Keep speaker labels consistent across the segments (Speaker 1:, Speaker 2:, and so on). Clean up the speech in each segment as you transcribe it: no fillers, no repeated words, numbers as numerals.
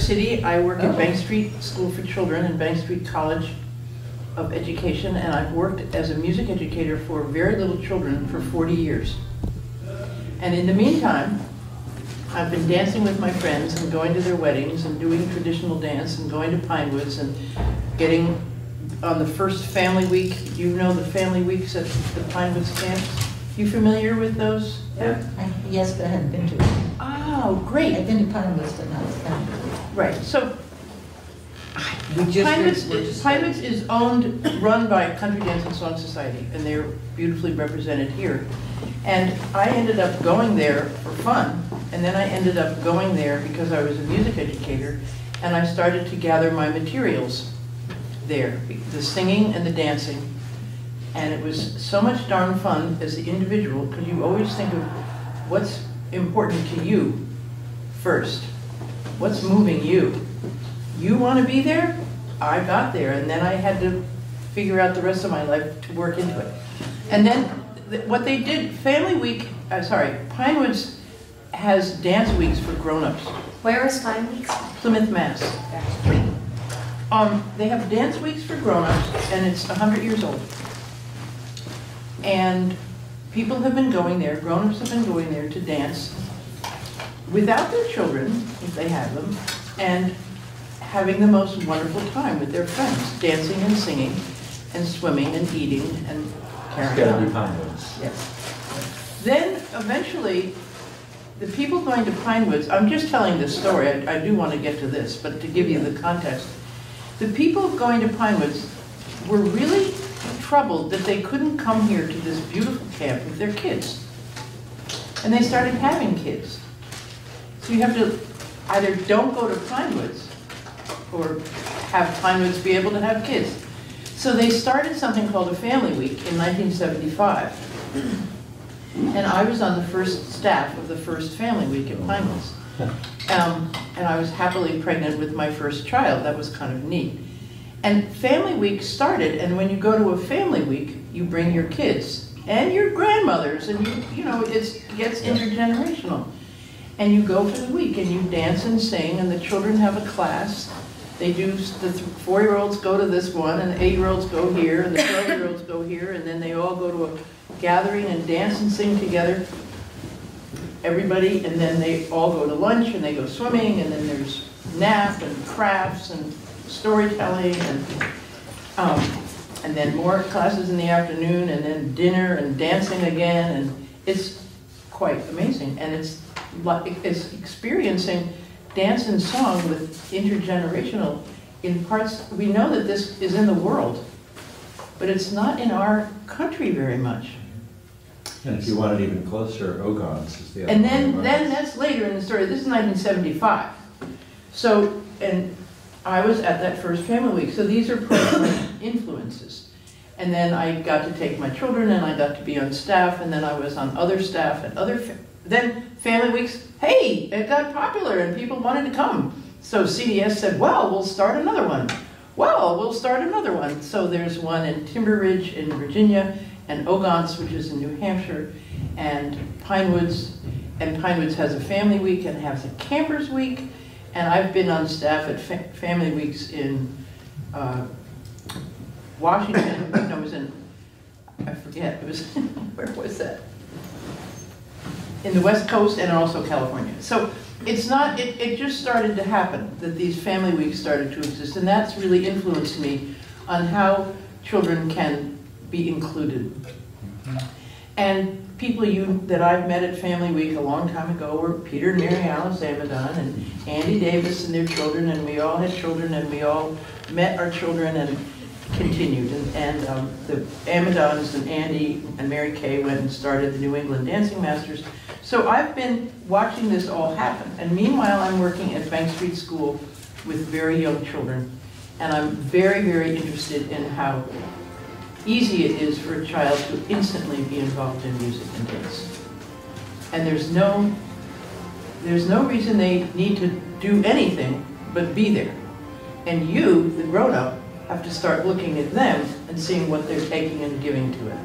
Speaker 1: City. I work at Bank Street School for Children and Bank Street College of Education, and I've worked as a music educator for very little children for 40 years. And in the meantime, I've been dancing with my friends and going to their weddings and doing traditional dance and going to Pinewoods and getting on the first family week. You know the family weeks at the Pinewoods camps? You familiar with those?
Speaker 2: Yeah. Yes, but I haven't been to it.
Speaker 1: Oh, great.
Speaker 2: I've been to Pinewoods, but not family.
Speaker 1: Right, so
Speaker 3: Pinewoods
Speaker 1: Pinewoods is run by Country Dance and Song Society, and they're beautifully represented here. And I ended up going there for fun, and then I ended up going there because I was a music educator, and I started to gather my materials there, the singing and the dancing. And it was so much darn fun as the individual, because you always think of what's important to you first. What's moving you? You want to be there? I got there, and then I had to figure out the rest of my life to work into it. And then what they did, Pinewoods has dance weeks for grown-ups.
Speaker 4: Where is Pinewoods?
Speaker 1: Plymouth, Mass. They have dance weeks for grown-ups, and it's 100 years old. And people have been going there, grown-ups have been going there to dance without their children, if they have them, and having the most wonderful time with their friends, dancing and singing and swimming and eating and carrying on.
Speaker 3: Pinewoods.
Speaker 1: Yes. Then eventually, the people going to Pinewoods, I'm just telling this story, I do want to get to this, but to give you the context. The people going to Pinewoods were really troubled that they couldn't come here to this beautiful camp with their kids. And they started having kids. So you have to either don't go to Pinewoods or have Pinewoods be able to have kids. So they started something called a Family Week in 1975. And I was on the first staff of the first Family Week at Pinewoods. And I was happily pregnant with my first child. That was kind of neat. And Family Week started, and when you go to a Family Week, you bring your kids and your grandmothers, and you know, it gets intergenerational. And you go for the week, and you dance and sing, and the children have a class. They do, the 4-year-olds go to this one, and the 8-year-olds go here, and the 12-year-olds go here, and then they all go to a gathering and dance and sing together, everybody, and then they all go to lunch, and they go swimming, and then there's nap and crafts and storytelling, and then more classes in the afternoon, and then dinner and dancing again, and it's quite amazing. And it's experiencing dance and song with intergenerational in parts. We know that this is in the world, but it's not in our country very much.
Speaker 3: And if you want it even closer, Ogons is the other
Speaker 1: And
Speaker 3: one.
Speaker 1: then that's later in the story. This is 1975. So, and I was at that first Family Week. So these are personal influences. And then I got to take my children, and I got to be on staff, and then I was on other staff and then Family Weeks, hey, it got popular and people wanted to come. So CDS said, well, we'll start another one. Well, we'll start another one. So there's one in Timber Ridge in Virginia, and Ogons, which is in New Hampshire, and Pinewoods. And Pinewoods has a Family Week and has a Campers Week. And I've been on staff at Family Weeks in Washington. No, it was in, I forget, it was, where was that? In the West Coast and also California. So it's not, it just started to happen, that these Family Weeks started to exist, and that's really influenced me on how children can be included. And people that I've met at Family Week a long time ago were Peter and Mary Alice Amadon and Andy Davis and their children, and we all had children, and we all met our children and continued. And the Amadons and Andy and Mary Kay went and started the New England Dancing Masters. So I've been watching this all happen. And meanwhile, I'm working at Bank Street School with very young children. And I'm very, very interested in how easy it is for a child to instantly be involved in music and dance. And there's no reason they need to do anything but be there. And you, the grown-up, have to start looking at them and seeing what they're taking and giving to it.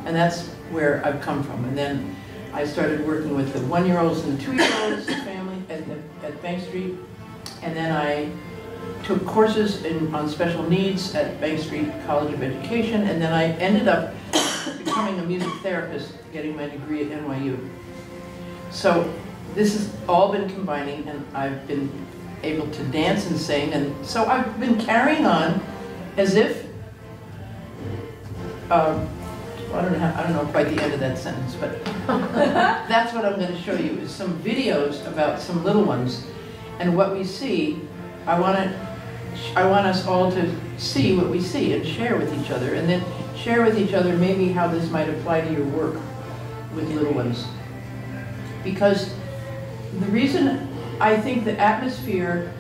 Speaker 1: And that's where I've come from. And then I started working with the 1-year-olds and the 2-year-olds family at Bank Street. and then I took courses on special needs at Bank Street College of Education, and then I ended up becoming a music therapist, getting my degree at NYU. So this has all been combining, and I've been able to dance and sing, and so I've been carrying on as if, I don't know quite the end of that sentence, but that's what I'm going to show you, is some videos about some little ones, and what we see. I want us all to see what we see and share with each other, and then share with each other maybe how this might apply to your work with little ones. Because the reason I think the atmosphere,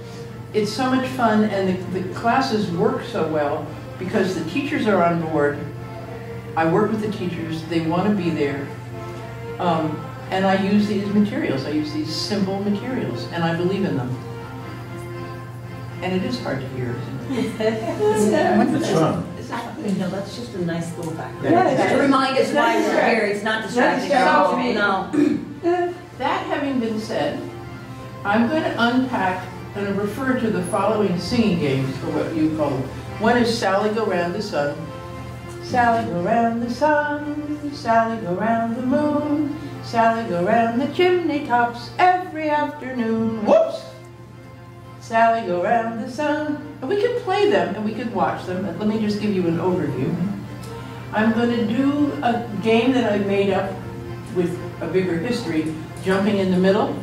Speaker 1: it's so much fun, and the classes work so well because the teachers are on board. I work with the teachers, they want to be there, and I use these materials. I use these simple materials, and I believe in them. And it is hard to hear.
Speaker 3: It's fun.
Speaker 2: No, that's just a nice little background.
Speaker 4: Yeah,
Speaker 5: To remind us why we're here, it's not distracting at all. No.
Speaker 1: That having been said, I'm going to unpack and refer to the following singing games, or what you call them. One is Sally Go Round the Sun. Sally go round the sun, Sally go round the moon, Sally go round the chimney tops every afternoon. Whoops! Sally go round the sun. And we can play them and we can watch them. Let me just give you an overview. I'm going to do a game that I made up with a bigger history, jumping in the middle.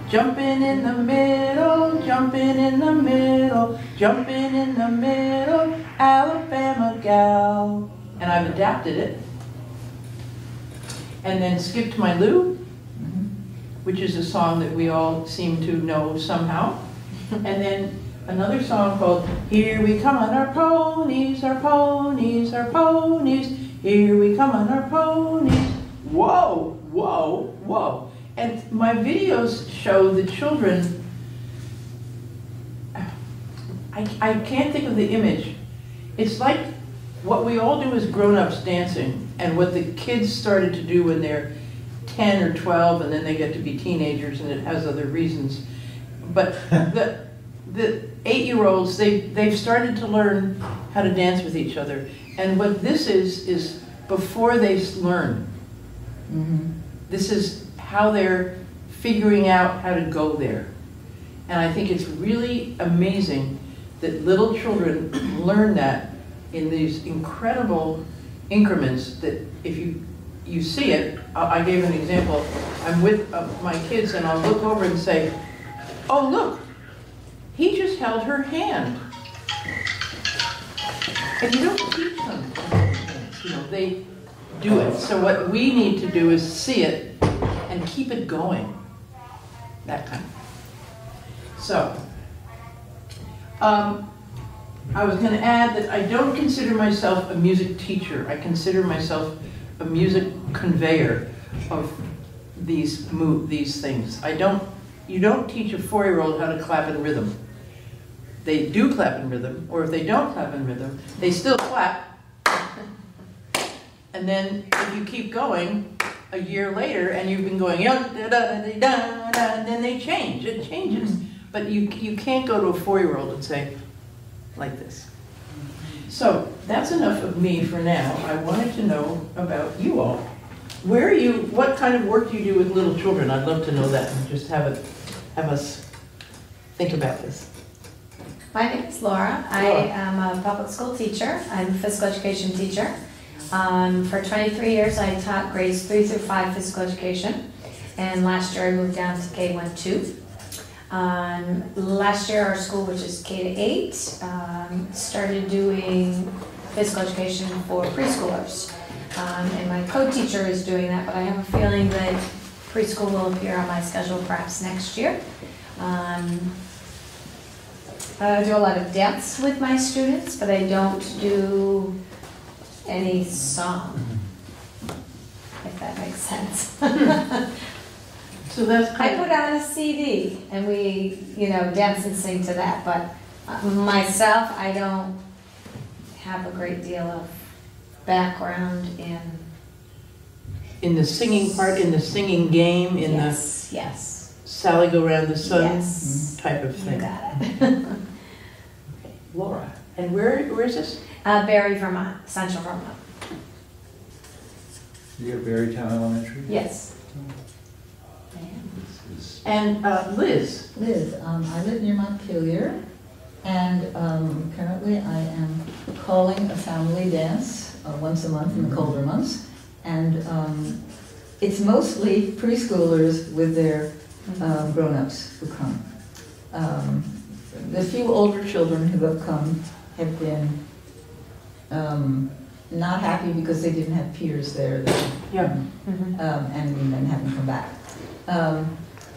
Speaker 1: Jumping in the middle, jumping in the middle, jumping in the middle, Alabama gal. And I've adapted it. And then Skip to My Lou, which is a song that we all seem to know somehow. And then another song called Here We Come on Our Ponies, Our Ponies, Our Ponies, Here We Come on Our Ponies. Whoa, whoa, whoa. And my videos show the children, I can't think of the image. It's like what we all do as grown-ups dancing, and what the kids started to do when they're 10 or 12, and then they get to be teenagers, and it has other reasons. But the 8-year-olds, they've started to learn how to dance with each other. And what this is before they learn. This is how they're figuring out how to go there. And I think it's really amazing that little children learn that in these incredible increments that if you see it. I gave an example. I'm with my kids and I'll look over and say, oh look, he just held her hand. And you don't teach them, you know, they do it. So what we need to do is see it and keep it going, that kind of. So, I was going to add that I don't consider myself a music teacher. I consider myself a music conveyor of these things. You don't teach a 4-year-old how to clap in rhythm. They do clap in rhythm, or if they don't clap in rhythm, they still clap. And then if you keep going, a year later, and you've been going, and then they change, it changes. But you can't go to a 4-year-old and say, like this. So that's enough of me for now. I wanted to know about you all. What kind of work do you do with little children? I'd love to know that, and just have us think about this.
Speaker 5: My name is Laura. I am a public school teacher. I'm a physical education teacher. For 23 years, I taught grades 3 through 5 physical education, and last year I moved down to K-1-2. Last year, our school, which is K-8, started doing physical education for preschoolers, and my co-teacher is doing that, but I have a feeling that preschool will appear on my schedule perhaps next year. I do a lot of dance with my students, but I don't do any song, if that makes sense.
Speaker 1: So that's
Speaker 5: I put on a CD and we, dance and sing to that, but myself, I don't have a great deal of background in
Speaker 1: the singing part, in the singing game,
Speaker 5: yes.
Speaker 1: Sally go round the sun
Speaker 5: Yes.
Speaker 1: type of
Speaker 5: You
Speaker 1: thing.
Speaker 5: got it.
Speaker 1: Laura, and where is this?
Speaker 5: Barry, Vermont, Central Vermont.
Speaker 3: You go to Berrytown Elementary?
Speaker 5: Yes.
Speaker 3: This is-
Speaker 1: And Liz,
Speaker 2: Liz, I live near Montpelier, and currently I am calling a family dance once a month in the colder months. And it's mostly preschoolers with their grown-ups who come. The few older children who have come have been not happy because they didn't have peers there that,
Speaker 1: yeah.
Speaker 2: and then haven't come back.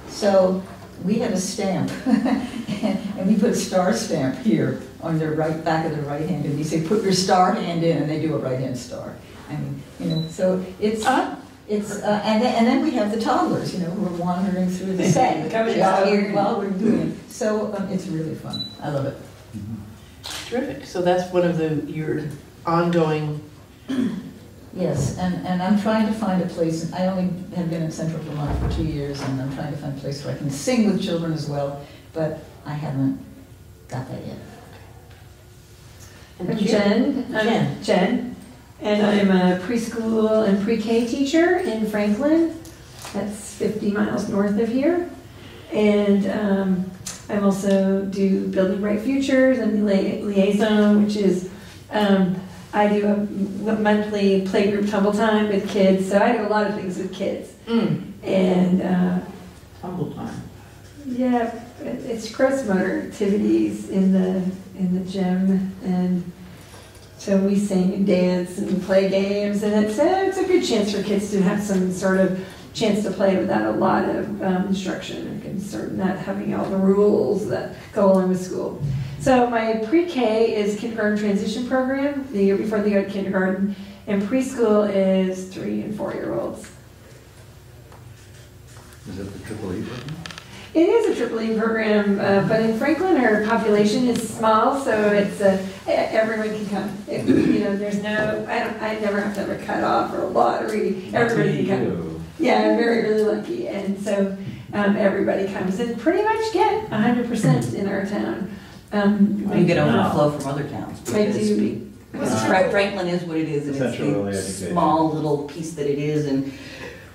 Speaker 2: So we have a stamp, and we put a star stamp here on their right back of their right hand, and we say, put your star hand in, and they do a right hand star. I mean, you know, so it's and then we have the toddlers, you know, who are wandering through the set while we're doing it. So it's really fun. I love it.
Speaker 1: Terrific. So that's one of your ongoing.
Speaker 2: Yes, and I'm trying to find a place. I only have been in Central Vermont for 2 years, and I'm trying to find a place where I can sing with children as well, but I haven't got that yet.
Speaker 1: And
Speaker 4: I'm Jen. I'm Jen. And I'm a preschool and pre-K teacher in Franklin. That's 50 miles north of here. And I also do Building Bright Futures and liaison, which is I do a monthly playgroup tumble time with kids. So I do a lot of things with kids. And
Speaker 1: Tumble time.
Speaker 4: yeah, it's gross motor activities in the gym, and so we sing and dance and play games, and it's a good chance for kids to have some sort of chance to play without a lot of instruction and sort of not having all the rules that go along with school. So my pre-K is kindergarten transition program, the year before they go to kindergarten, and preschool is 3 and 4 year olds.
Speaker 3: Is it the Triple E program?
Speaker 4: It is a Triple E program, but in Franklin our population is small, so it's everyone can come. You know, there's no, I never have to have a cutoff or a lottery. Everybody can come. Yeah, I'm really lucky, and so everybody comes and pretty much get 100% in our town.
Speaker 6: You get overflow from other towns.
Speaker 4: I do.
Speaker 6: Because Franklin is what it is, and it's the small little piece that it is, and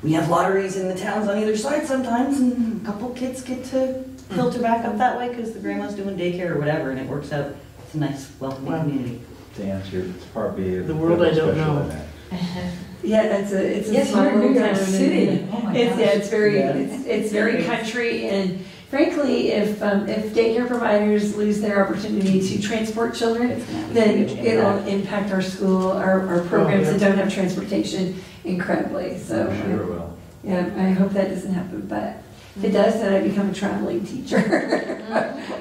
Speaker 6: we have lotteries in the towns on either side sometimes, and a couple kids get to filter back up that way because the grandma's doing daycare or whatever, and it works out. It's a nice, welcoming community.
Speaker 3: To answer, it's probably
Speaker 1: The world I don't know.
Speaker 4: Yeah, it's a
Speaker 2: Yes,
Speaker 4: small
Speaker 2: you're in New
Speaker 4: little
Speaker 2: York
Speaker 4: town.
Speaker 2: City. Oh my gosh.
Speaker 4: It's very country, and frankly, if daycare providers lose their opportunity to transport children, then it'll impact our school, our programs that don't have transportation incredibly. So
Speaker 3: I'm sure it will.
Speaker 4: yeah, I hope that doesn't happen, but if it does, then I become a traveling teacher.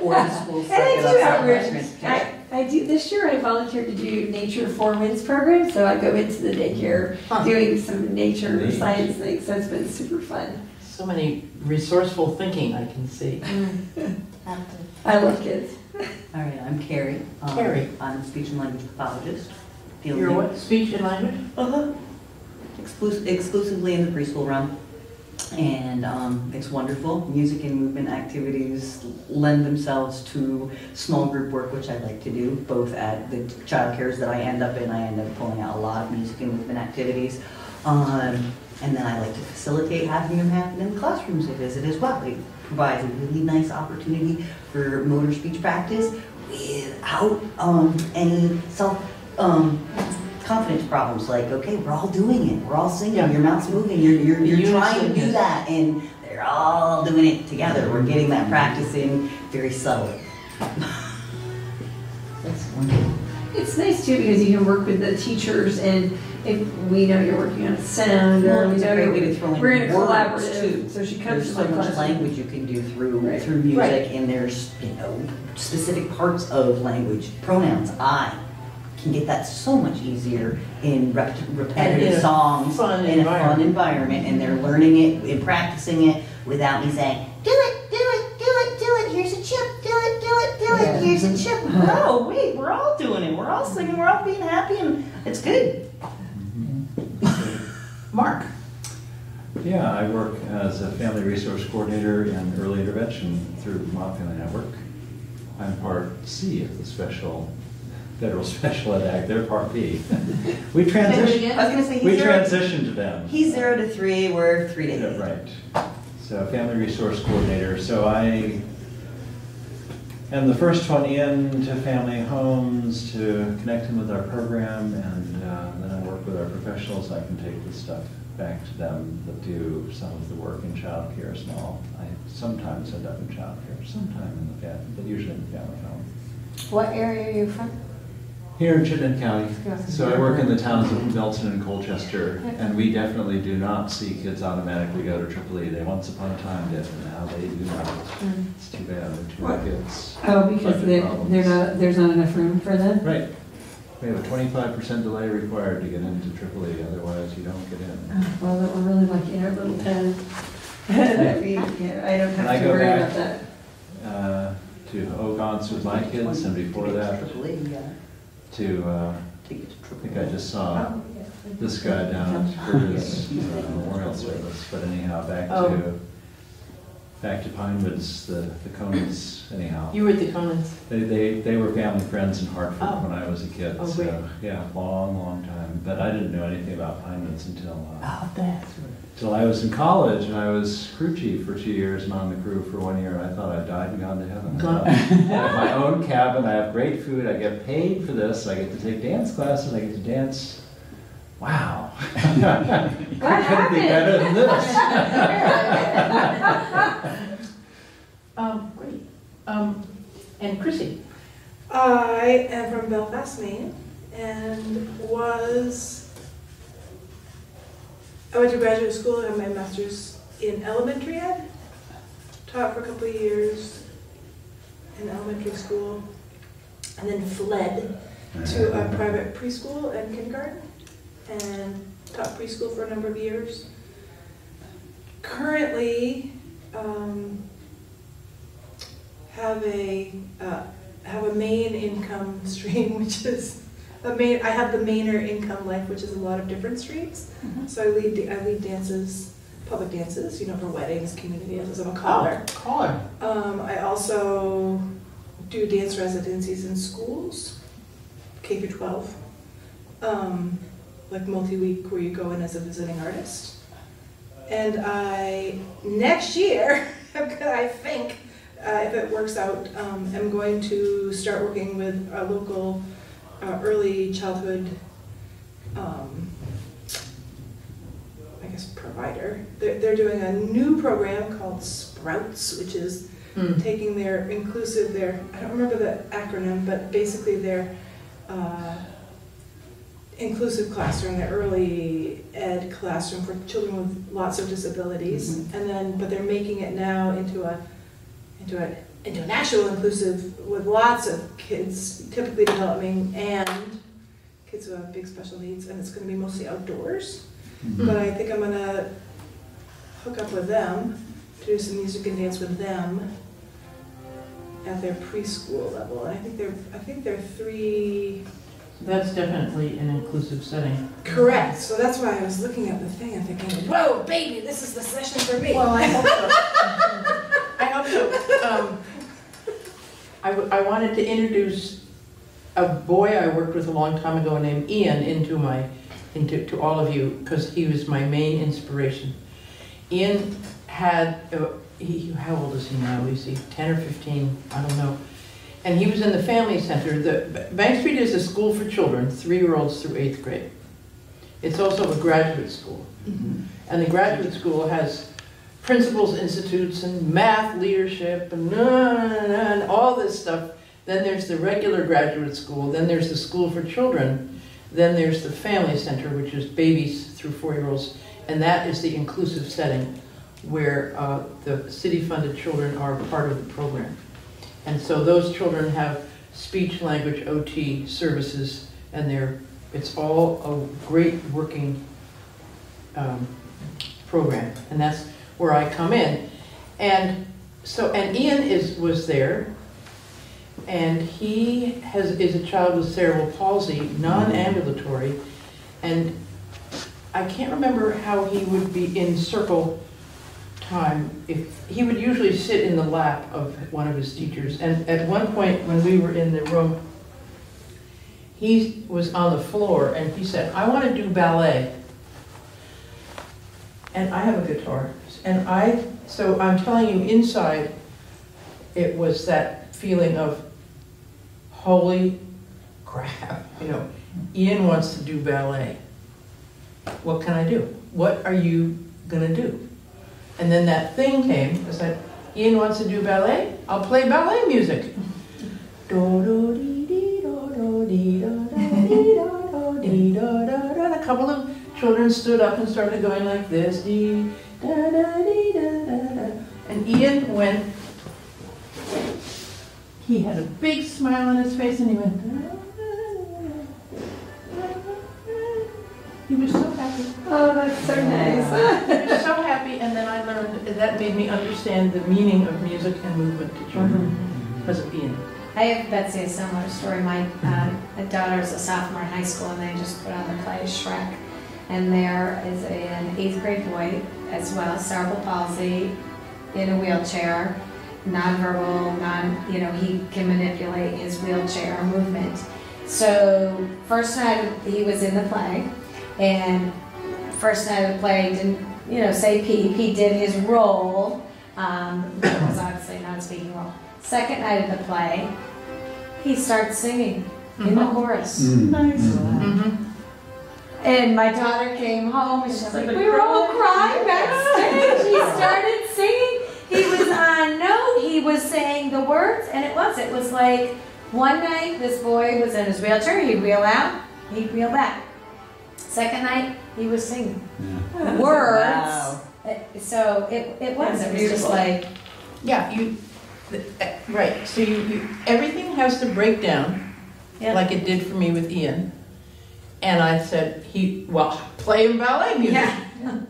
Speaker 6: Or the schools
Speaker 4: And I
Speaker 6: set it
Speaker 4: do
Speaker 6: up for
Speaker 4: outreach.
Speaker 6: transportation.
Speaker 4: I do, this year I volunteered to do Nature 4 Winds program, so I go into the daycare doing some nature science things, so it's been super fun.
Speaker 1: So many resourceful thinking I can see.
Speaker 4: I love kids.
Speaker 6: All right, I'm Carrie.
Speaker 1: Carrie.
Speaker 6: I'm a speech and language pathologist.
Speaker 1: You're what? Speech and language?
Speaker 6: Exclusively in the preschool realm. And it's wonderful. Music and movement activities lend themselves to small group work, which I like to do, both at the child cares that I end up in. I end up pulling out a lot of music and movement activities. And then I like to facilitate having them happen in the classrooms I visit as well. It provides a really nice opportunity for motor speech practice without any confidence problems. Like, okay, we're all doing it. We're all singing.
Speaker 1: Yeah.
Speaker 6: Your mouth's moving. You're trying to do that, and they're all doing it together. We're getting that practice in very subtly.
Speaker 2: That's wonderful.
Speaker 4: It's nice too because you can work with the teachers, and if we know you're working on a sound, or we
Speaker 6: It's
Speaker 4: know
Speaker 6: a great way to throw in
Speaker 4: we're in a
Speaker 6: words,
Speaker 4: collaborative,
Speaker 6: too.
Speaker 4: so she comes
Speaker 6: There's
Speaker 4: to
Speaker 6: so
Speaker 4: my
Speaker 6: much
Speaker 4: class.
Speaker 6: language you can do through
Speaker 4: Right.
Speaker 6: music,
Speaker 1: Right.
Speaker 6: and there's specific parts of language, pronouns. I can get that so much easier in repetitive
Speaker 1: And in a
Speaker 6: songs
Speaker 1: fun
Speaker 6: in a fun
Speaker 1: environment.
Speaker 6: environment, and they're learning it and practicing it without me saying, "Do it, do it, do it, do it. Here's a chip. Do it, do it, do it. Here's a chip." No, wait, we're all doing it. We're all singing. We're all being happy, and it's good.
Speaker 1: Mark.
Speaker 3: Yeah, I work as a family resource coordinator in early intervention through Vermont Family Network. I'm part C of the Federal Special Ed Act, they're part B. We transitioned,
Speaker 6: I was gonna say,
Speaker 3: we
Speaker 6: he's 0
Speaker 3: transitioned to them.
Speaker 6: he's 0 to 3, we're 3 to 8.
Speaker 3: Yeah, right. So family resource coordinator. So I am the first one in to family homes to connect them with our program, and then I work with our professionals. I can take this stuff back to them that do some of the work in childcare. I sometimes end up in childcare, sometime in the family, but usually in the family home.
Speaker 5: What area are you from?
Speaker 3: Here in Chittenden County.
Speaker 5: Yeah.
Speaker 3: So I work in the towns of Belton and Colchester, and we definitely do not see kids automatically go to Triple E. They once upon a time did, and now they do not. It's too bad, they're too many kids.
Speaker 4: Oh, because
Speaker 3: Budget problems.
Speaker 4: there's not enough room for them?
Speaker 3: Right. We have a 25% delay required to get into Triple E, otherwise you don't get in.
Speaker 4: Oh, well, that we're really lucky in our little town. That we, I don't
Speaker 3: And I
Speaker 4: have to
Speaker 3: go
Speaker 4: worry
Speaker 3: back,
Speaker 4: about that.
Speaker 3: To Ogons with my kids, and before that, to, I think I just saw this guy down for his memorial service, but anyhow, back to Pinewoods, the Conants, anyhow.
Speaker 1: You were at the Conants.
Speaker 3: They were family friends in Hartford
Speaker 1: Oh.
Speaker 3: when I was a kid,
Speaker 1: Oh, great.
Speaker 3: so, yeah, long time. But I didn't know anything about Pinewoods until
Speaker 1: That's
Speaker 3: till I was in college, and I was crew chief for 2 years and on the crew for 1 year. I thought I died and gone to heaven. I thought, I have my own cabin, I have great food, I get paid for this, I get to take dance classes, I get to dance. Wow. I couldn't be better than this.
Speaker 1: Great. And Chrissy?
Speaker 7: I am from Belfast, Maine, and I went to graduate school and got my master's in elementary ed. Taught for a couple of years in elementary school, and then fled to a private preschool and kindergarten, and taught preschool for a number of years. Currently, have a main income stream, which is I have the Mainer income life, which is a lot of different streams. So I lead dances, public dances, for weddings, community dances. I'm a caller.
Speaker 1: Caller.
Speaker 7: I also do dance residencies in schools, K through 12, like multi-week where you go in as a visiting artist. And next year, I think, if it works out, I'm going to start working with a local early childhood, provider. They're doing a new program called Sprouts, which is taking their I don't remember the acronym, but basically their inclusive classroom, their early ed classroom for children with lots of disabilities, but they're making it now into an actual inclusive with lots of kids, typically developing, and kids who have big special needs, and it's going to be mostly outdoors. But I think I'm going to hook up with them, to do some music and dance with them at their preschool level. And I think they're 3.
Speaker 1: That's definitely an inclusive setting.
Speaker 7: Correct. So that's why I was looking at the thing and thinking, whoa, baby, this is the session for me.
Speaker 1: Well, I hope so. I hope so. I wanted to introduce a boy I worked with a long time ago named Ian to all of you, because he was my main inspiration. Ian had, how old is he now? Is he 10 or 15? I don't know. And he was in the family center. The Bank Street is a school for children, 3-year-olds through 8th grade. It's also a graduate school. And the graduate school has principals institutes and math leadership and all this stuff. Then there's the regular graduate school. Then there's the school for children. Then there's the family center, which is babies through 4-year-olds. And that is the inclusive setting where the city-funded children are part of the program. And so those children have speech, language, OT services, and it's all a great working program. And that's where I come in. And Ian was there, and he is a child with cerebral palsy, non-ambulatory, and I can't remember how he would be in circle time. If he would usually sit in the lap of one of his teachers, and at one point when we were in the room, he was on the floor and he said, "I want to do ballet." And I have a guitar, and so I'm telling you, inside, it was that feeling of, holy crap, Ian wants to do ballet. What can I do? What are you gonna do? And then that thing came, I said, Ian wants to do ballet? I'll play ballet music. Do do dee dee do do dee do do dee do do dee do do do. And a couple of children stood up and started going like this, dee da da dee da da da. And Ian went. He had a big smile on his face and he went. He was so happy.
Speaker 4: Oh, that's so nice.
Speaker 1: He was so happy, and then I learned that made me understand the meaning of music and movement to children because of Ian.
Speaker 5: I have, Betsy, a similar story. My daughter is a sophomore in high school, and they just put on the play Shrek. And there is an 8th grade boy as well, cerebral palsy, in a wheelchair, nonverbal, he can manipulate his wheelchair movement. So first time he was in the play, and first night of the play didn't, say peep. He did his role, it was obviously not a speaking role. Second night of the play, he starts singing in the chorus.
Speaker 1: Nice.
Speaker 5: And my daughter came home and she's like, we were all crying backstage. He started singing. He was on note. He was saying the words, and it was like one night this boy was in his wheelchair. He'd wheel out, he'd wheel back. Second night, he was singing words.
Speaker 6: Wow.
Speaker 5: So it was just like,
Speaker 1: Yeah, right. So everything has to break down, like it did for me with Ian. And I said, play him ballet music.
Speaker 5: yeah.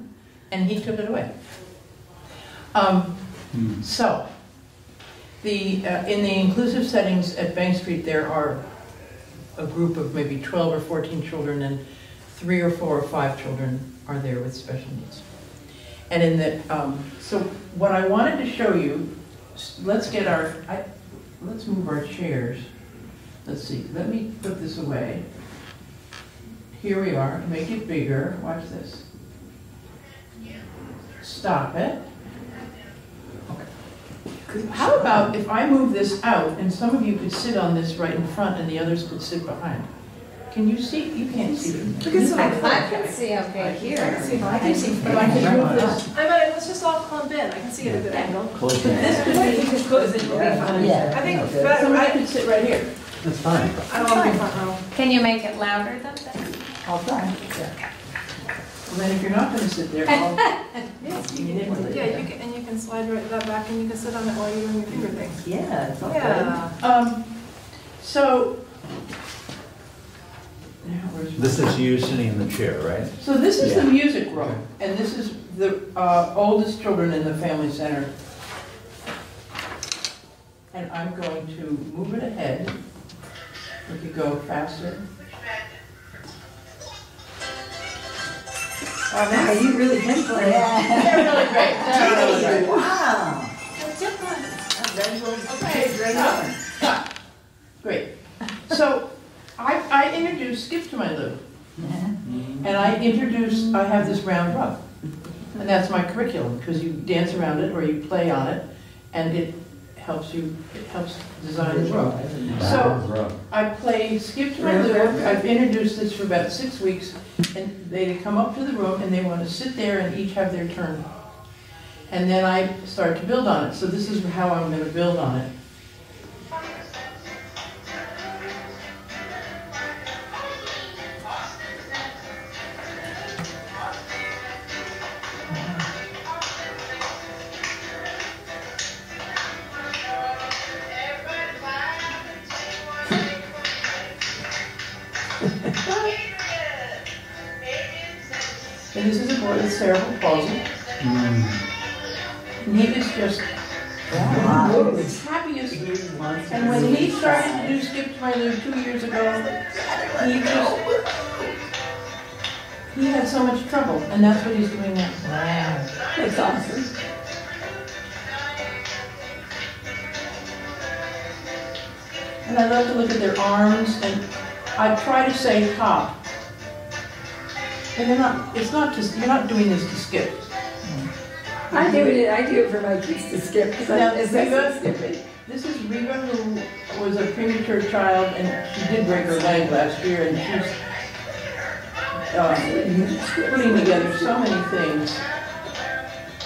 Speaker 1: And he took it away. So, in the inclusive settings at Bank Street, there are a group of maybe 12 or 14 children, and 3 or 4 or 5 children are there with special needs. And so what I wanted to show you, let's move our chairs. Let's see, let me put this away. Here we are, make it bigger, watch this. Stop it. Okay. How about if I move this out and some of you could sit on this right in front and the others could sit behind? Can you see? You can't see them.
Speaker 5: I can see okay here.
Speaker 1: I can see, but I can move this.
Speaker 7: Let's just all clump in. I can see it at a good angle.
Speaker 3: Close
Speaker 7: This could be just close it. Will be fine.
Speaker 2: Yeah.
Speaker 7: I think
Speaker 1: Somebody could sit right here.
Speaker 3: That's fine.
Speaker 7: I don't want to be front row.
Speaker 5: Can you make it louder though?
Speaker 1: I'll try. Yeah. Well, then if you're not going to sit there, I'll manipulate.
Speaker 7: Yeah, you can slide that back and you can sit on it while you're doing your finger thing.
Speaker 6: Yeah, it's all good.
Speaker 7: Yeah.
Speaker 1: So, now where's
Speaker 8: This is you sitting in the chair, right?
Speaker 1: So this is the music room, and this is the oldest children in the family center. And I'm going to move it ahead. We could go faster.
Speaker 4: Wow, you really did play.
Speaker 1: They're really great. They're really great.
Speaker 6: Wow.
Speaker 1: Okay, stop. Great. So I introduced Skip to my Lou. And I have this round rug. And that's my curriculum, because you dance around it or you play on it, and it helps design the room. So I play Skip to my Lou. I've introduced this for about 6 weeks, and they come up to the room and they want to sit there and each have their turn. And then I start to build on it. So this is how I'm going to build on it. And this is a boy with cerebral palsy. And he is just the happiest. And when he started to do Skip to my Lou 2 years ago, he had so much trouble, and that's what he's doing now.
Speaker 2: Wow.
Speaker 4: That's awesome.
Speaker 1: And I love to look at their arms, and I try to say hop. And they're not, it's not just, you're not doing this to skip.
Speaker 4: I do it for my kids to skip, because
Speaker 1: Now,
Speaker 4: I'm
Speaker 1: Reva-
Speaker 4: skipping.
Speaker 1: This is Reva, who was a premature child, and she did break her leg last year, and she's putting together so many things.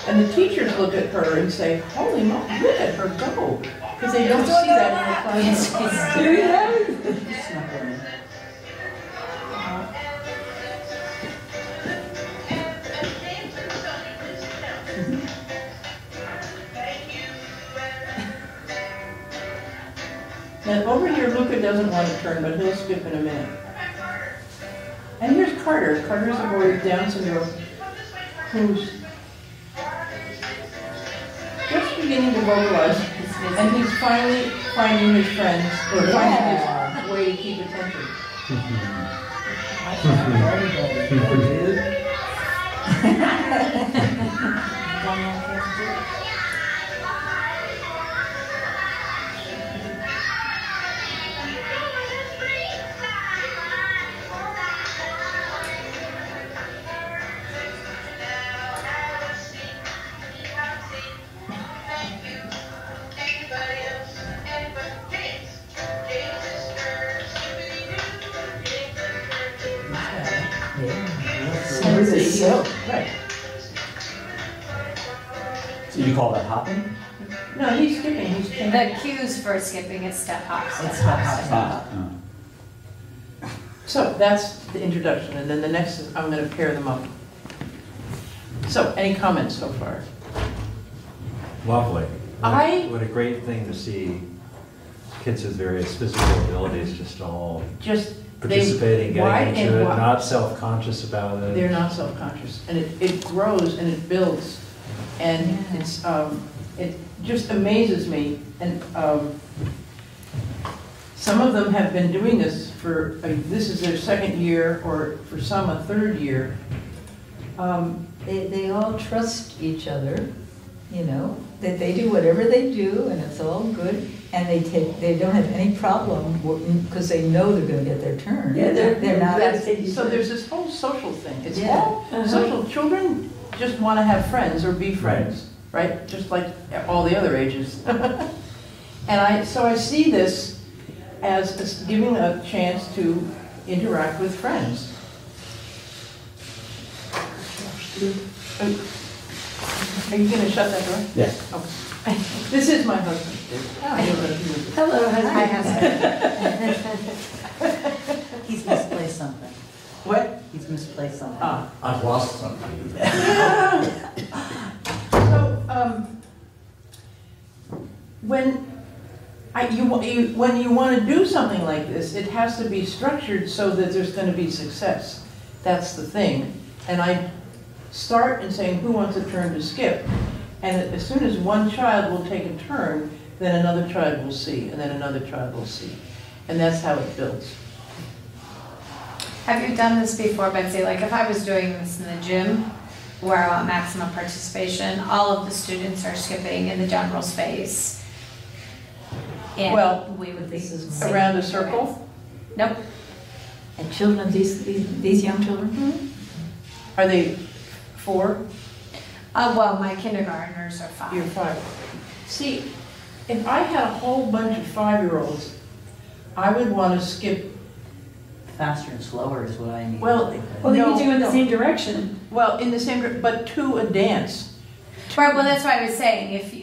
Speaker 1: And the teachers look at her and say, holy moly, look at her go. Because they don't see that in the classroom.
Speaker 4: Do you have?
Speaker 1: Now, over here, Luca doesn't want to turn, but he'll skip in a minute. And here's Carter. Carter's a boy with Down syndrome who's just beginning to vocalize, and he's finally finding his friends, or finding his way to keep attention. Right.
Speaker 8: So you call that hopping?
Speaker 1: No, he's skipping, he's changing.
Speaker 5: The cues for skipping is step hop, step
Speaker 2: It's
Speaker 5: hop,
Speaker 2: hop,
Speaker 5: step
Speaker 2: hop.
Speaker 5: hop.
Speaker 1: So that's the introduction, and then the next is I'm going to pair them up. So, any comments so far?
Speaker 8: Lovely.
Speaker 1: I-
Speaker 8: What a great thing to see kids with various physical abilities just all
Speaker 1: Just,
Speaker 8: participating,
Speaker 1: wide
Speaker 8: getting
Speaker 1: and
Speaker 8: into it,
Speaker 1: wide.
Speaker 8: not self-conscious about it.
Speaker 1: They're not self-conscious, and it grows and it builds, and
Speaker 2: Yeah.
Speaker 1: it just amazes me. And some of them have been doing this for, this is their second year, or for some, a third year.
Speaker 2: They all trust each other, you know, that they do whatever they do and it's all good. And they don't have any problem because they know they're gonna get their turn.
Speaker 4: Yeah, they're
Speaker 2: not.
Speaker 1: So there's this whole social thing. It's
Speaker 2: Yeah.
Speaker 1: all social. Children just want to have friends or be friends, right? Just like all the other ages. And so I see this as giving a chance to interact with friends. Are you going to shut that door?
Speaker 8: Yes.
Speaker 1: Okay. This is my husband.
Speaker 4: Hello,
Speaker 5: Hi,
Speaker 4: husband.
Speaker 6: He's misplaced something.
Speaker 1: What?
Speaker 6: He's misplaced something.
Speaker 1: Ah.
Speaker 8: I've lost something.
Speaker 1: So, when you want to do something like this, it has to be structured so that there's going to be success. That's the thing. And I start in saying, who wants a turn to skip? And as soon as one child will take a turn, then another child will see, and then another child will see. And that's how it builds.
Speaker 5: Have you done this before, Betsy? Like if I was doing this in the gym, where I want maximum participation, all of the students are skipping in the general space. And
Speaker 1: Well,
Speaker 5: we would be
Speaker 2: this is
Speaker 5: singing.
Speaker 1: Around a circle?
Speaker 5: Nope.
Speaker 2: And children, these young children?
Speaker 1: Are they 4?
Speaker 5: Well, my kindergartners are 5.
Speaker 1: You're 5. See, if I had a whole bunch of 5-year-olds, I would want to skip.
Speaker 6: Faster and slower is what I mean.
Speaker 1: Well,
Speaker 4: Well, they
Speaker 1: No,
Speaker 4: could do in the
Speaker 1: no.
Speaker 4: same direction.
Speaker 1: Well, in the same group, but to a dance.
Speaker 5: Right, well, that's why I was saying, if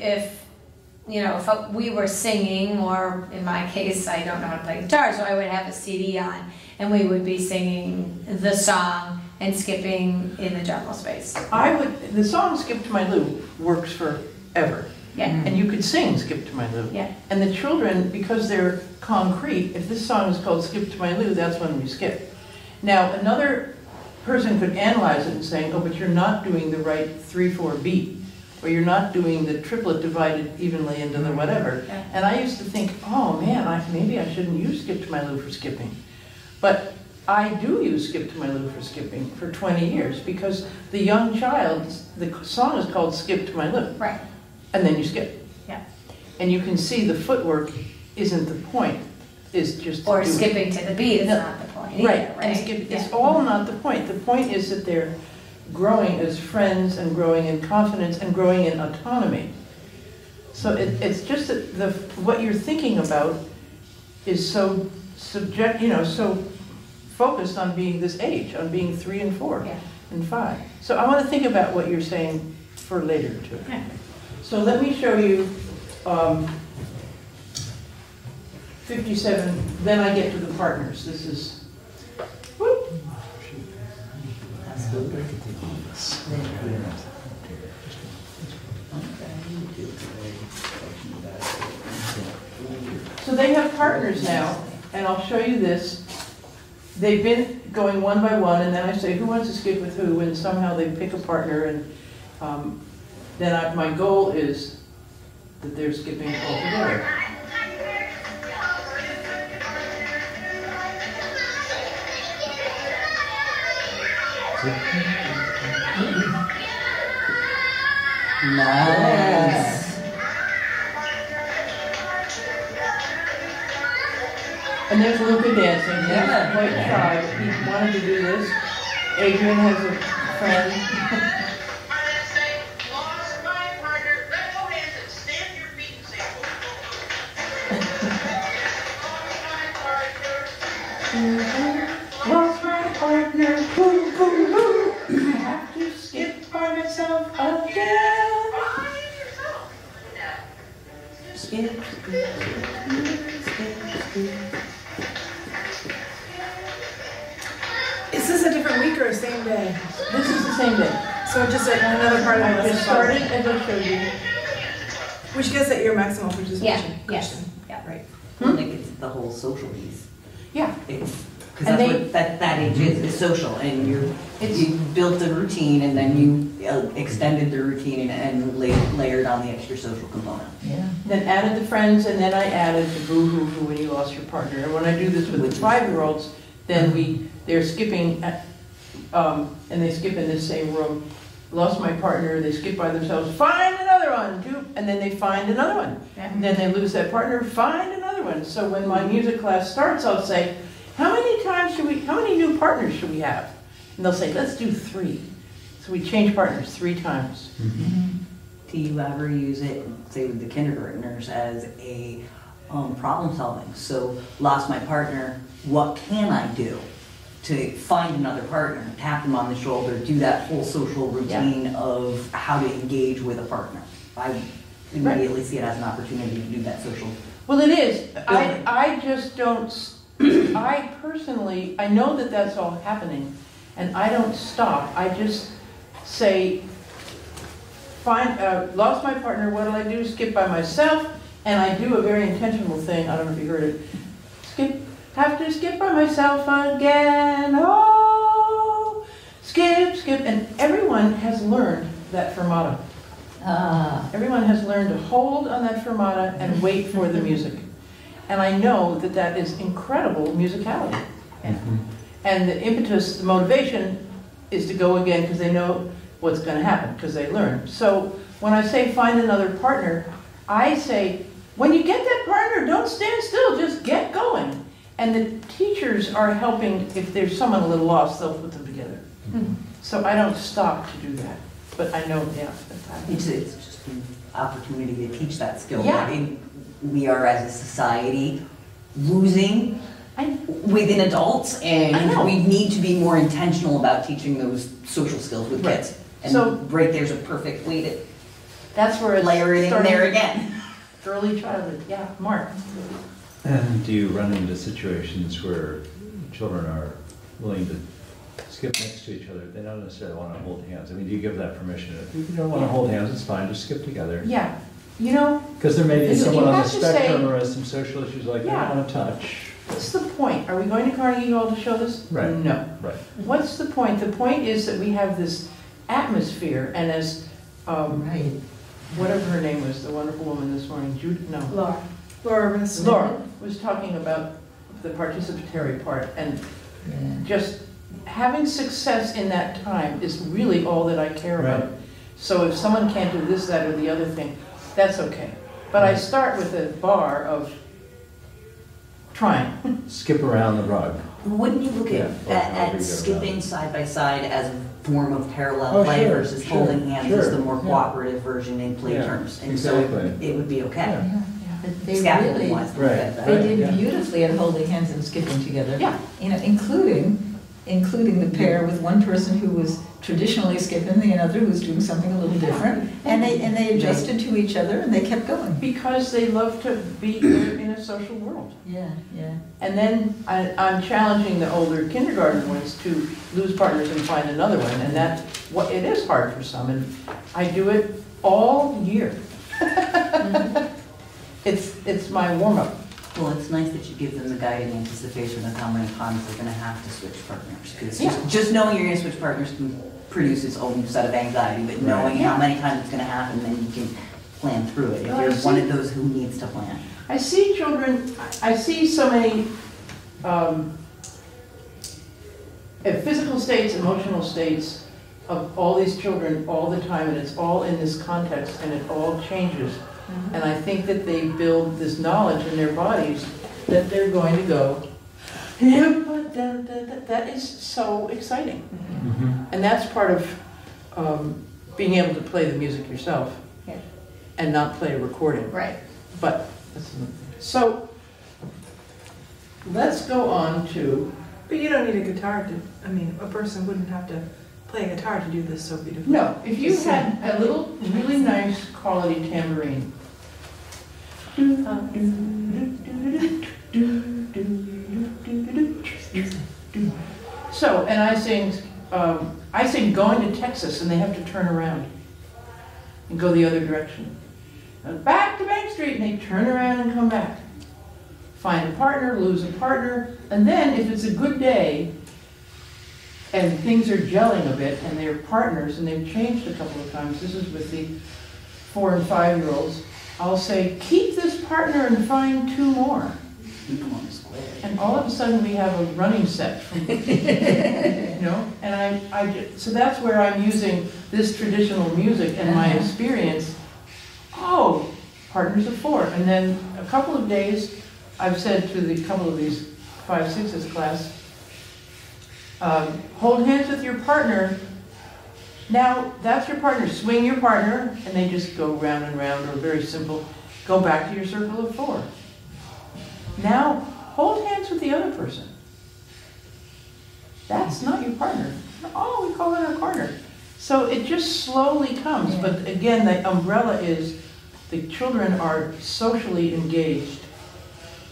Speaker 5: you know, if we were singing, or in my case, I don't know how to play guitar, so I would have a CD on, and we would be singing the song and skipping in the general space.
Speaker 1: The song Skip to My Lou works forever.
Speaker 5: Yeah,
Speaker 1: And you could sing Skip to My Lou.
Speaker 5: yeah.
Speaker 1: And the children, because they're concrete, if this song is called Skip to My Lou, that's when we skip. Now, another person could analyze it and say, oh, but you're not doing the right 3/4 beat, or you're not doing the triplet divided evenly into the whatever.
Speaker 5: Yeah.
Speaker 1: And I used to think, oh man, maybe I shouldn't use Skip to My Lou for skipping. But I do use Skip to My Lou for skipping for 20 years because the young child, the song is called Skip to My Lou.
Speaker 5: Right.
Speaker 1: And then you skip.
Speaker 5: Yeah.
Speaker 1: And you can see the footwork isn't the point, is just to
Speaker 5: Or
Speaker 1: do it.
Speaker 5: skipping to the beat is
Speaker 1: No.
Speaker 5: not the point either,
Speaker 1: Right,
Speaker 5: right?
Speaker 1: and skip,
Speaker 5: Yeah.
Speaker 1: it's all not the point. The point is that they're growing as friends and growing in confidence and growing in autonomy. So it's just that what you're thinking about is so so focused on being this age, on being 3 and 4
Speaker 5: Yeah.
Speaker 1: and 5. So I want to think about what you're saying for later too.
Speaker 5: Yeah.
Speaker 1: So let me show you 57, then I get to the partners. This is, whoop. So they have partners now, and I'll show you this. They've been going one by one, and then I say, who wants to skip with who? And somehow they pick a partner, and then my goal is that they're skipping all together.
Speaker 6: Nice.
Speaker 1: And there's Luca dancing. He's
Speaker 6: Yeah.
Speaker 1: quite shy, but he wanted to do this. Adrian has a friend. Lost my partner, boo, boo, boo. I have to skip by myself again. Skip, skip, skip, skip.
Speaker 7: Is this a different week or a same day?
Speaker 1: This is the same day.
Speaker 7: So just like another part of
Speaker 1: I
Speaker 7: the
Speaker 1: just started as I showed you.
Speaker 7: Which gets at your maximum participation
Speaker 5: Yeah, yes,
Speaker 7: question.
Speaker 5: yeah.
Speaker 7: Right.
Speaker 6: I think it's the whole social piece.
Speaker 1: Yeah,
Speaker 6: It's, because
Speaker 1: And
Speaker 6: that's
Speaker 1: they-
Speaker 6: what that age is social, and
Speaker 1: It's-
Speaker 6: you built the routine, and then you extended the routine and layered on the extra social component.
Speaker 2: Yeah.
Speaker 1: then added the friends, and then I added the boo-hoo-hoo when you lost your partner. And when I do this with the 5-year-olds, then they're skipping, and they skip in this same room. Lost my partner, they skip by themselves, find another one, and then they find another one. And then they lose that partner, find another one. So when my music class starts, I'll say, how many new partners should we have? And they'll say, let's do 3. So we change partners 3 times.
Speaker 6: Do you ever use it, say with the kindergartners, as a problem solving? So, lost my partner, what can I do to find another partner? Tap them on the shoulder, do that whole social routine of how to engage with a partner. I immediately see it as an opportunity to do that social.
Speaker 1: Well, it is. I just don't, I personally, I know that that's all happening, and I don't stop. I just say, lost my partner, what do I do? Skip by myself, and I do a very intentional thing, I don't know if you heard it. Have to skip by myself again, oh, skip, skip, and everyone has learned that fermata. Everyone has learned to hold on that fermata and wait for the music. And I know that that is incredible musicality. And the impetus, the motivation is to go again because they know what's going to happen, because they learn. So when I say find another partner, I say, when you get that partner, don't stand still, just get going. And the teachers are helping, if there's someone a little lost, they'll put them together. So I don't stop to do that, but I know, yeah, that's happening.
Speaker 6: It's just an opportunity to teach that skill.
Speaker 1: Yeah.
Speaker 6: I mean, we are as a society losing within adults,
Speaker 1: I know.
Speaker 6: and we need to be more intentional about teaching those social skills with
Speaker 1: Right.
Speaker 6: kids. And
Speaker 1: So-
Speaker 6: right there's a perfect way to
Speaker 1: That's where it's
Speaker 6: layer it in
Speaker 1: starting
Speaker 6: there again.
Speaker 1: Early childhood, yeah, Mark.
Speaker 8: And do you run into situations where children are willing to skip next to each other? They don't necessarily want to hold hands. I mean, do you give that permission? If you don't want to hold hands, it's fine, just skip together.
Speaker 1: Yeah, you know,
Speaker 8: Because there may be
Speaker 1: You
Speaker 8: someone on the
Speaker 1: have to say-
Speaker 8: spectrum or has some social issues like they
Speaker 1: Yeah.
Speaker 8: don't want to touch.
Speaker 1: what's the point? Are we going to Carnegie Hall to show this?
Speaker 8: Right.
Speaker 1: No.
Speaker 8: Right.
Speaker 1: What's the point? The point is that we have this atmosphere, and as,
Speaker 2: Right.
Speaker 1: whatever her name was, the wonderful woman this morning,
Speaker 7: Laura Ernst.
Speaker 1: Laura was talking about the participatory part, and
Speaker 2: Yeah.
Speaker 1: Just having success in that time is really all that I care about.
Speaker 3: Right.
Speaker 1: So if someone can't do this, that, or the other thing, that's okay. But I start with a bar of trying.
Speaker 3: Skip around the rug.
Speaker 6: Wouldn't you look
Speaker 3: Yeah, or
Speaker 6: at
Speaker 3: however you go
Speaker 6: skipping
Speaker 3: about
Speaker 6: side by side as a form of parallel
Speaker 3: Oh,
Speaker 6: play
Speaker 3: sure,
Speaker 6: versus
Speaker 3: sure,
Speaker 6: holding hands
Speaker 3: sure,
Speaker 6: as the more
Speaker 3: yeah.
Speaker 6: cooperative version in play
Speaker 3: Yeah,
Speaker 6: terms? And
Speaker 3: exactly.
Speaker 6: so it would be okay.
Speaker 3: Yeah.
Speaker 2: But they
Speaker 6: Scaffolding
Speaker 2: really,
Speaker 6: wise,
Speaker 3: Right.
Speaker 2: they
Speaker 3: Right,
Speaker 2: did
Speaker 3: yeah.
Speaker 2: beautifully at holding hands and skipping together.
Speaker 1: Yeah.
Speaker 2: You know, including the pair with one person who was traditionally skipping, and the other who was doing something a little different. And they adjusted to each other and they kept going.
Speaker 1: Because they love to be there in a social world.
Speaker 2: Yeah, yeah.
Speaker 1: And then I'm challenging the older kindergarten ones to lose partners and find another one, and it is hard for some, and I do it all year. It's my warm-up.
Speaker 6: Well, it's nice that you give them the guiding anticipation of how many times they're gonna have to switch partners. Because
Speaker 1: Yeah.
Speaker 6: just knowing you're gonna switch partners can produce its own set of anxiety, but knowing how many times it's gonna happen, then you can plan through it. If
Speaker 1: Well, I
Speaker 6: you're one
Speaker 1: see.
Speaker 6: of those who needs to plan.
Speaker 1: I see children, I see so many physical states, emotional states of all these children all the time, and it's all in this context, and it all changes. And I think that they build this knowledge in their bodies that they're going to go, yeah, but that is so exciting. And that's part of being able to play the music yourself
Speaker 5: Yeah.
Speaker 1: and not play a recording.
Speaker 5: Right.
Speaker 1: But, so, let's go on to,
Speaker 7: But you don't need a guitar to, I mean, a person wouldn't have to play a guitar to do this so beautifully.
Speaker 1: no, if you had a little, really nice quality tambourine. So, and I sing Going to Texas, and they have to turn around and go the other direction. Back to Bank Street, and they turn around and come back. Find a partner, lose a partner, and then if it's a good day, and things are gelling a bit, and they're partners, and they've changed a couple of times, this is with the 4 and 5-year-olds, I'll say, keep this partner and find 2 more. And all of a sudden, we have a running set from, you know, and so that's where I'm using this traditional music and my experience. Oh, partners of 4. And then a couple of days, I've said to the couple of these 5, 6's class, hold hands with your partner. Now, that's your partner. Swing your partner, and they just go round and round, or very simple. Go back to your circle of 4. Now, hold hands with the other person. That's not your partner. Oh, we call it our partner. So it just slowly comes.
Speaker 2: Yeah.
Speaker 1: But again, the umbrella is the children are socially engaged,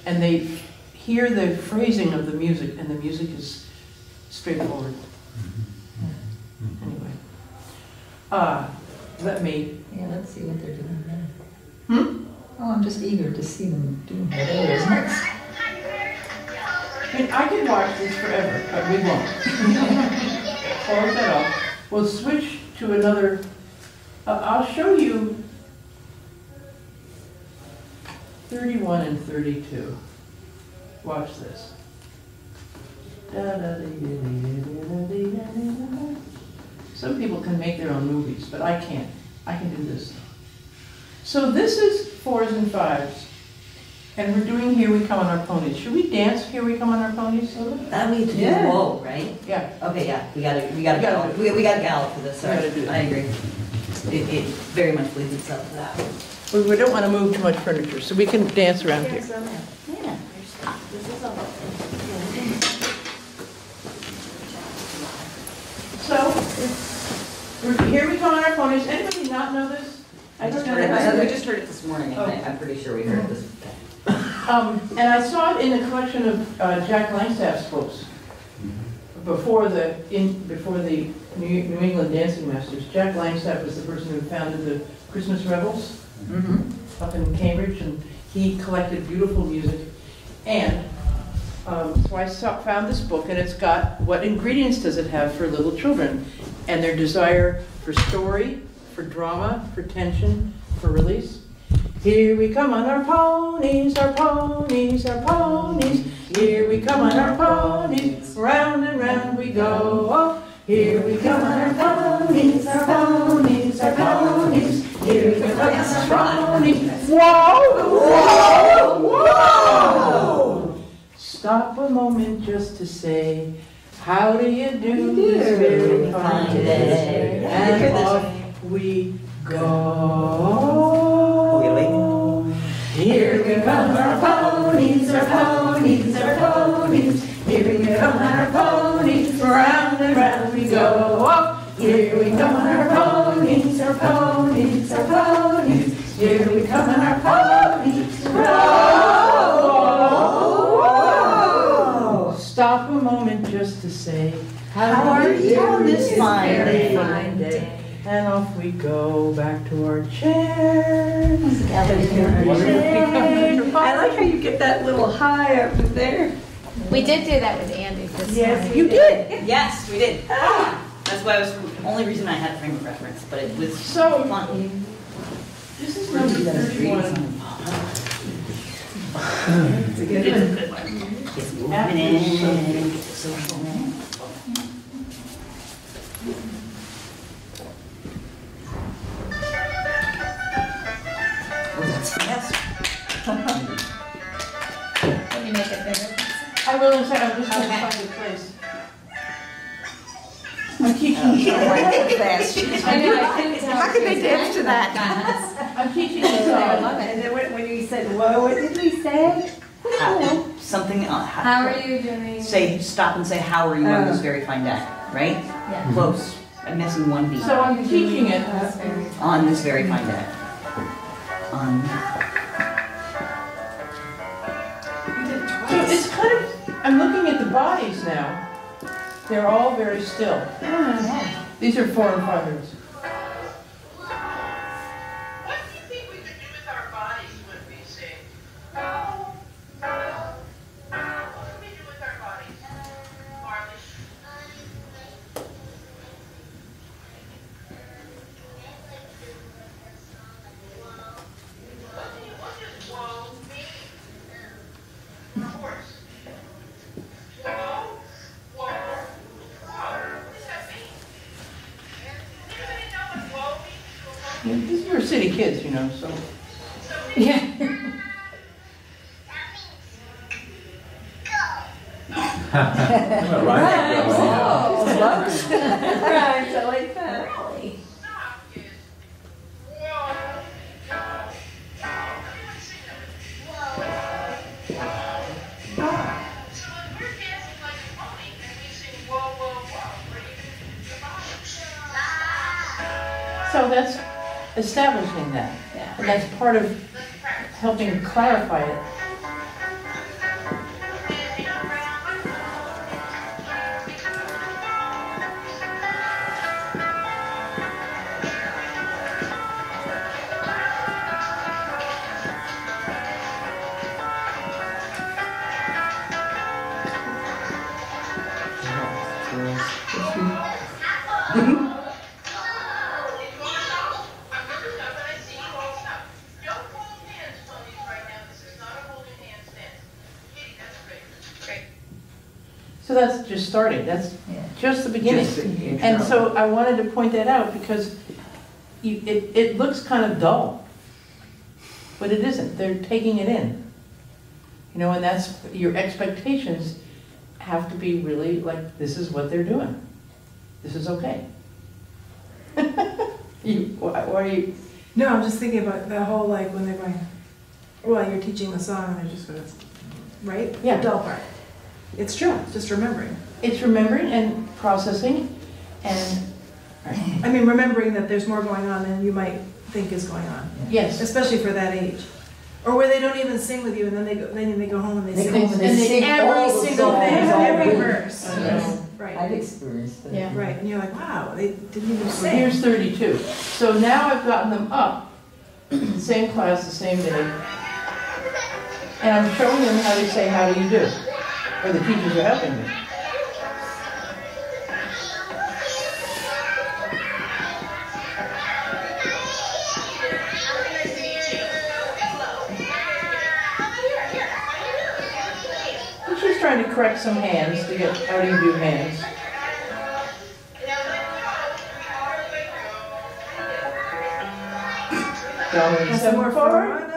Speaker 1: and they hear the phrasing of the music, and the music is straightforward. Anyway. Let me.
Speaker 2: Yeah, let's see what they're doing there.
Speaker 1: Hmm?
Speaker 2: Oh, I'm just eager to see them doing whatever is next.
Speaker 1: I mean, I could watch this forever, but we won't. Close that off. We'll switch to another. I'll show you 31 and 32. Watch this. Some people can make their own movies, but I can't. I can do this. So this is 4s and 5s. And we're doing Here We Come on Our Ponies. Should we dance Here We Come on Our Ponies?
Speaker 6: That means
Speaker 2: Yeah.
Speaker 6: whoa, right?
Speaker 1: Yeah.
Speaker 6: Okay, yeah, we gotta
Speaker 1: gotta
Speaker 6: gallop.
Speaker 1: do it.
Speaker 6: We gotta gallop for this,
Speaker 1: We
Speaker 6: sorry.
Speaker 1: gotta do it.
Speaker 6: I agree. It very much leads itself to that.
Speaker 1: We don't want to move too much furniture, so we can dance around here.
Speaker 6: Yeah.
Speaker 1: So, Here We Come on Our Ponies. Anybody not know this?
Speaker 6: I just
Speaker 1: don't
Speaker 6: heard
Speaker 1: know.
Speaker 6: it, we just heard it this morning, and I'm pretty sure we heard it this.
Speaker 1: And I saw it in the collection of Jack Langstaff's books before the New England Dancing Masters. Jack Langstaff was the person who founded the Christmas Revels up in Cambridge, and he collected beautiful music. And so I found this book, and it's got what ingredients does it have for little children, and their desire for story, for drama, for tension, for release. Here we come on our ponies, our ponies, our ponies. Here we come on our ponies, round ponies. Whoa, whoa. Stop a moment just to say, how do you do this very fine day? And off we go.
Speaker 6: Really?
Speaker 1: Here we come, our ponies, our ponies, our ponies. Here we come on our ponies, round and round we go. Here we come on our ponies, our ponies, our ponies. Here we come on our ponies. Whoa! Stop a moment just to say, how are you on this fine day? And off we go back to our chairs.
Speaker 4: I like how you get that little high up there.
Speaker 5: We did do that with Andy this morning.
Speaker 1: You did.
Speaker 6: Yes, we did. That's why I was, the only reason I had a frame of reference, but it was
Speaker 1: So,
Speaker 6: fun.
Speaker 1: this is number 31.
Speaker 6: It's a good one. It's moving in, it's social. Yes.
Speaker 5: Can you make it bigger?
Speaker 1: I will in a second, I'm just going to find a place. I'm teaching you.
Speaker 5: I know, I couldn't tell.
Speaker 4: How could they dance to that?
Speaker 1: I'm teaching you.
Speaker 5: I love it.
Speaker 4: And then when you said, whoa, what did we say?
Speaker 6: Something,
Speaker 5: How are you doing?
Speaker 6: say, stop and say, how are you on this very fine day, right?
Speaker 5: Yeah.
Speaker 6: Close. I'm missing one beat.
Speaker 1: So I'm teaching it.
Speaker 5: That's very.
Speaker 6: On this very fine day. On.
Speaker 1: So it's kind of, I'm looking at the bodies now. They're all very still. These are 4 and 500s.
Speaker 9: What do you think we could do with our bodies when we sing? What can we do with our bodies? Marley? What does whoa mean? Of course. Whoa, whoa, whoa. What does that mean? Does anybody know what whoa means?
Speaker 1: Yeah, these are city kids, you know, so.
Speaker 5: Yeah.
Speaker 4: Right, I like that.
Speaker 9: Stop is whoa, whoa, whoa. Everyone sing that with me. Whoa. So when we're dancing like a pony and we sing whoa, whoa, whoa, what do you do with your body?
Speaker 1: So that's establishing that.
Speaker 5: Yeah.
Speaker 1: And that's part of
Speaker 9: Let's practice.
Speaker 1: helping clarify it. So that's just starting, that's
Speaker 2: Yeah.
Speaker 1: just the beginning.
Speaker 6: Just the intro.
Speaker 1: And so I wanted to point that out because it looks kind of dull, but it isn't, they're taking it in. You know, and that's, your expectations have to be really like, this is what they're doing. This is okay. Why are you?
Speaker 7: No, I'm just thinking about the whole, like, when they're going, well, you're teaching the song, and they're just going, right?
Speaker 1: Yeah.
Speaker 7: The dull part. It's true, it's just remembering.
Speaker 1: It's remembering and processing and,
Speaker 7: I mean, remembering that there's more going on than you might think is going on,
Speaker 1: yes.
Speaker 7: especially for that age. Or where they don't even sing with you, and then they go home and they
Speaker 2: They
Speaker 7: sing.
Speaker 2: come and they
Speaker 1: And they-
Speaker 2: sing
Speaker 7: every
Speaker 2: all the
Speaker 7: single
Speaker 2: songs,
Speaker 7: thing,
Speaker 2: all
Speaker 7: every
Speaker 2: week.
Speaker 7: verse.
Speaker 2: Yes.
Speaker 7: Right,
Speaker 2: I've experienced it.
Speaker 5: Yeah.
Speaker 7: right, and you're like, wow, they didn't even
Speaker 1: So
Speaker 7: sing.
Speaker 1: here's 32. So now I've gotten them up, same class, the same day. And I'm showing them how to say, how do you do? Or the teachers are helping me. And she's trying to correct some hands to get, how do you do hands? dominant seven chord.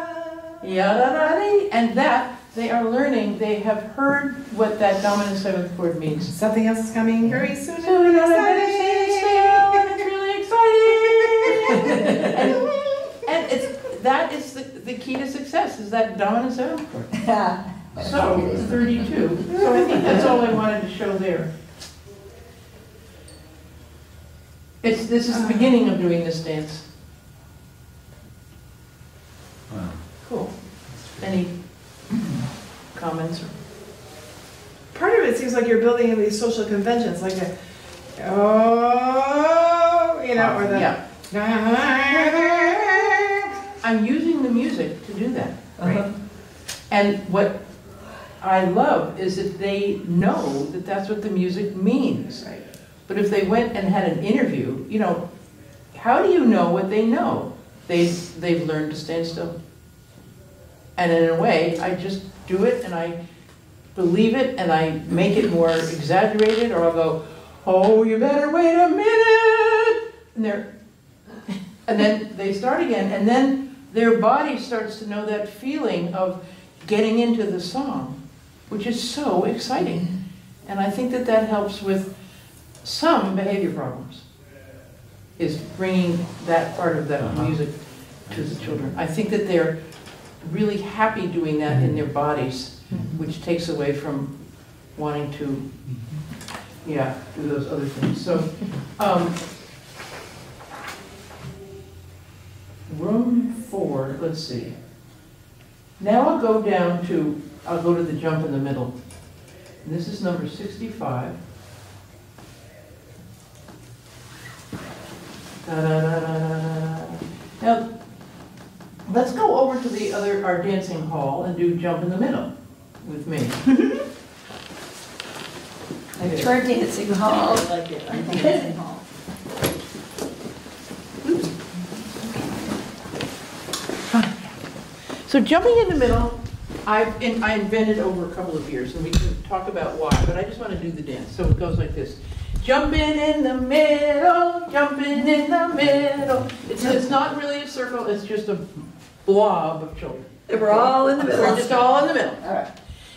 Speaker 1: Yada-da-dee. And that, they are learning, they have heard what that dominant seventh chord means.
Speaker 7: Something else is coming very soon.
Speaker 1: So we gotta stay still, and it's really exciting. and that is the key to success, is that dominant seventh chord. So, 32. So I think that's all I wanted to show there. This is the beginning of doing this dance.
Speaker 8: Wow.
Speaker 1: Cool. Any comments?
Speaker 7: Part of it seems like you're building in these social conventions, like a, oh, you know, or the.
Speaker 1: Yeah. I'm using the music to do that.
Speaker 2: Uh-huh.
Speaker 1: And what I love is that they know that that's what the music means.
Speaker 7: Right.
Speaker 1: But if they went and had an interview, you know, how do you know what they know? They've learned to stand still. And in a way, I just do it and I believe it and I make it more exaggerated, or I'll go, oh, you better wait a minute. And then they start again, and then their body starts to know that feeling of getting into the song, which is so exciting. And I think that that helps with some behavior problems, is bringing that part of that music to the children. I think that they're really happy doing that in their bodies, which takes away from wanting to, yeah, do those other things. So, room 4, let's see. Now I'll go to the jump in the middle. And this is number 65. Now, let's go over to our dancing hall and do jump in the middle with me.
Speaker 4: To our dancing hall.
Speaker 2: I like it. I'm dancing hall.
Speaker 1: So jumping in the middle, I invented over a couple of years, and we can talk about why, but I just want to do the dance. So it goes like this. Jumping in the middle, jumping in the middle. It's not really a circle, it's just a blob of children.
Speaker 4: We're all in the middle.
Speaker 1: We're just all in the middle.
Speaker 2: All right.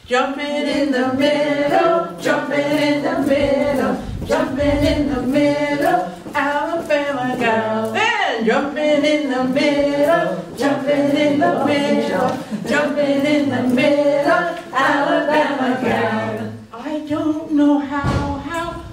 Speaker 1: Jumping in the middle, jumping in the middle, jumping in the middle, Alabama gal. And jumping in the middle, jumping in the middle, jumping in the middle, Alabama gal. I don't know how,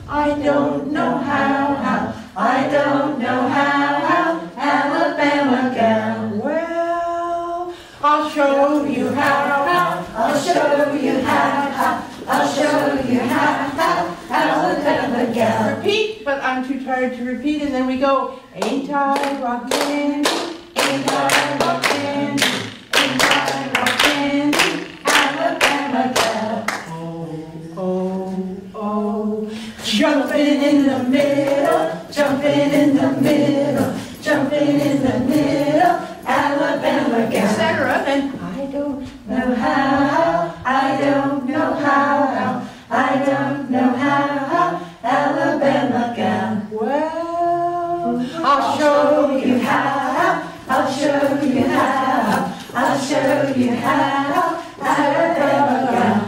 Speaker 1: I don't know how, I don't know how, Alabama gal. Well, I'll show you how, I'll show you how, I'll show you how, Alabama gal. Repeat, but I'm too tired to repeat, and then we go, ain't I rockin', ain't I rockin', ain't I rockin', Alabama gal. Oh, jumping in the middle, jumping in the middle, jumping in the middle, Alabama gal. Etc. Then I don't know how, I don't know how, I don't know how, Alabama gal. Well, I'll show you how, I'll show you how, I'll show you how, Alabama gal.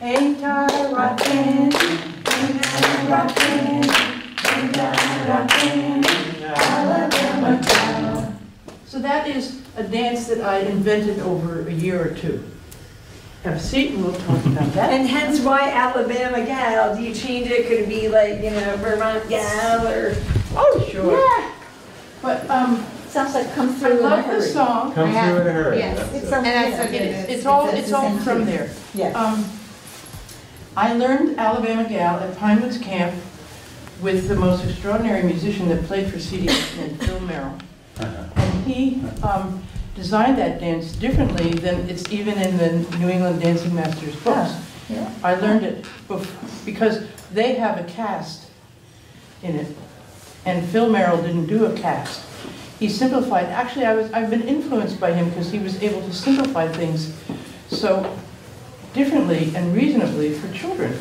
Speaker 1: Ain't I rockin', ain't I rockin', ain't I rockin', Alabama gal. So that is a dance that I invented over a year or two. Have a seat and we'll talk about that.
Speaker 4: And hence why Alabama gal. Do you change it? Could it be like, you know, Vermont gal or?
Speaker 1: Oh, sure. Yeah. But
Speaker 2: Sounds like come
Speaker 1: I
Speaker 2: through in a
Speaker 1: love the
Speaker 2: hurry.
Speaker 1: song.
Speaker 8: Come through in a hurry.
Speaker 5: Yes.
Speaker 8: That's
Speaker 2: It's
Speaker 8: it.
Speaker 2: something-
Speaker 5: And I
Speaker 2: yeah.
Speaker 5: took it.
Speaker 1: It's all
Speaker 2: the same
Speaker 1: from
Speaker 2: thing.
Speaker 1: there.
Speaker 2: Yeah.
Speaker 1: I learned Alabama Gal at Pinewoods Camp with the most extraordinary musician that played for C.D. and Phil Merrill. And he designed that dance differently than it's even in the New England Dancing Masters books.
Speaker 2: Yeah.
Speaker 1: I learned it because they have a cast in it, and Phil Merrill didn't do a cast. He simplified. Actually, I've been influenced by him because he was able to simplify things so differently and reasonably for children.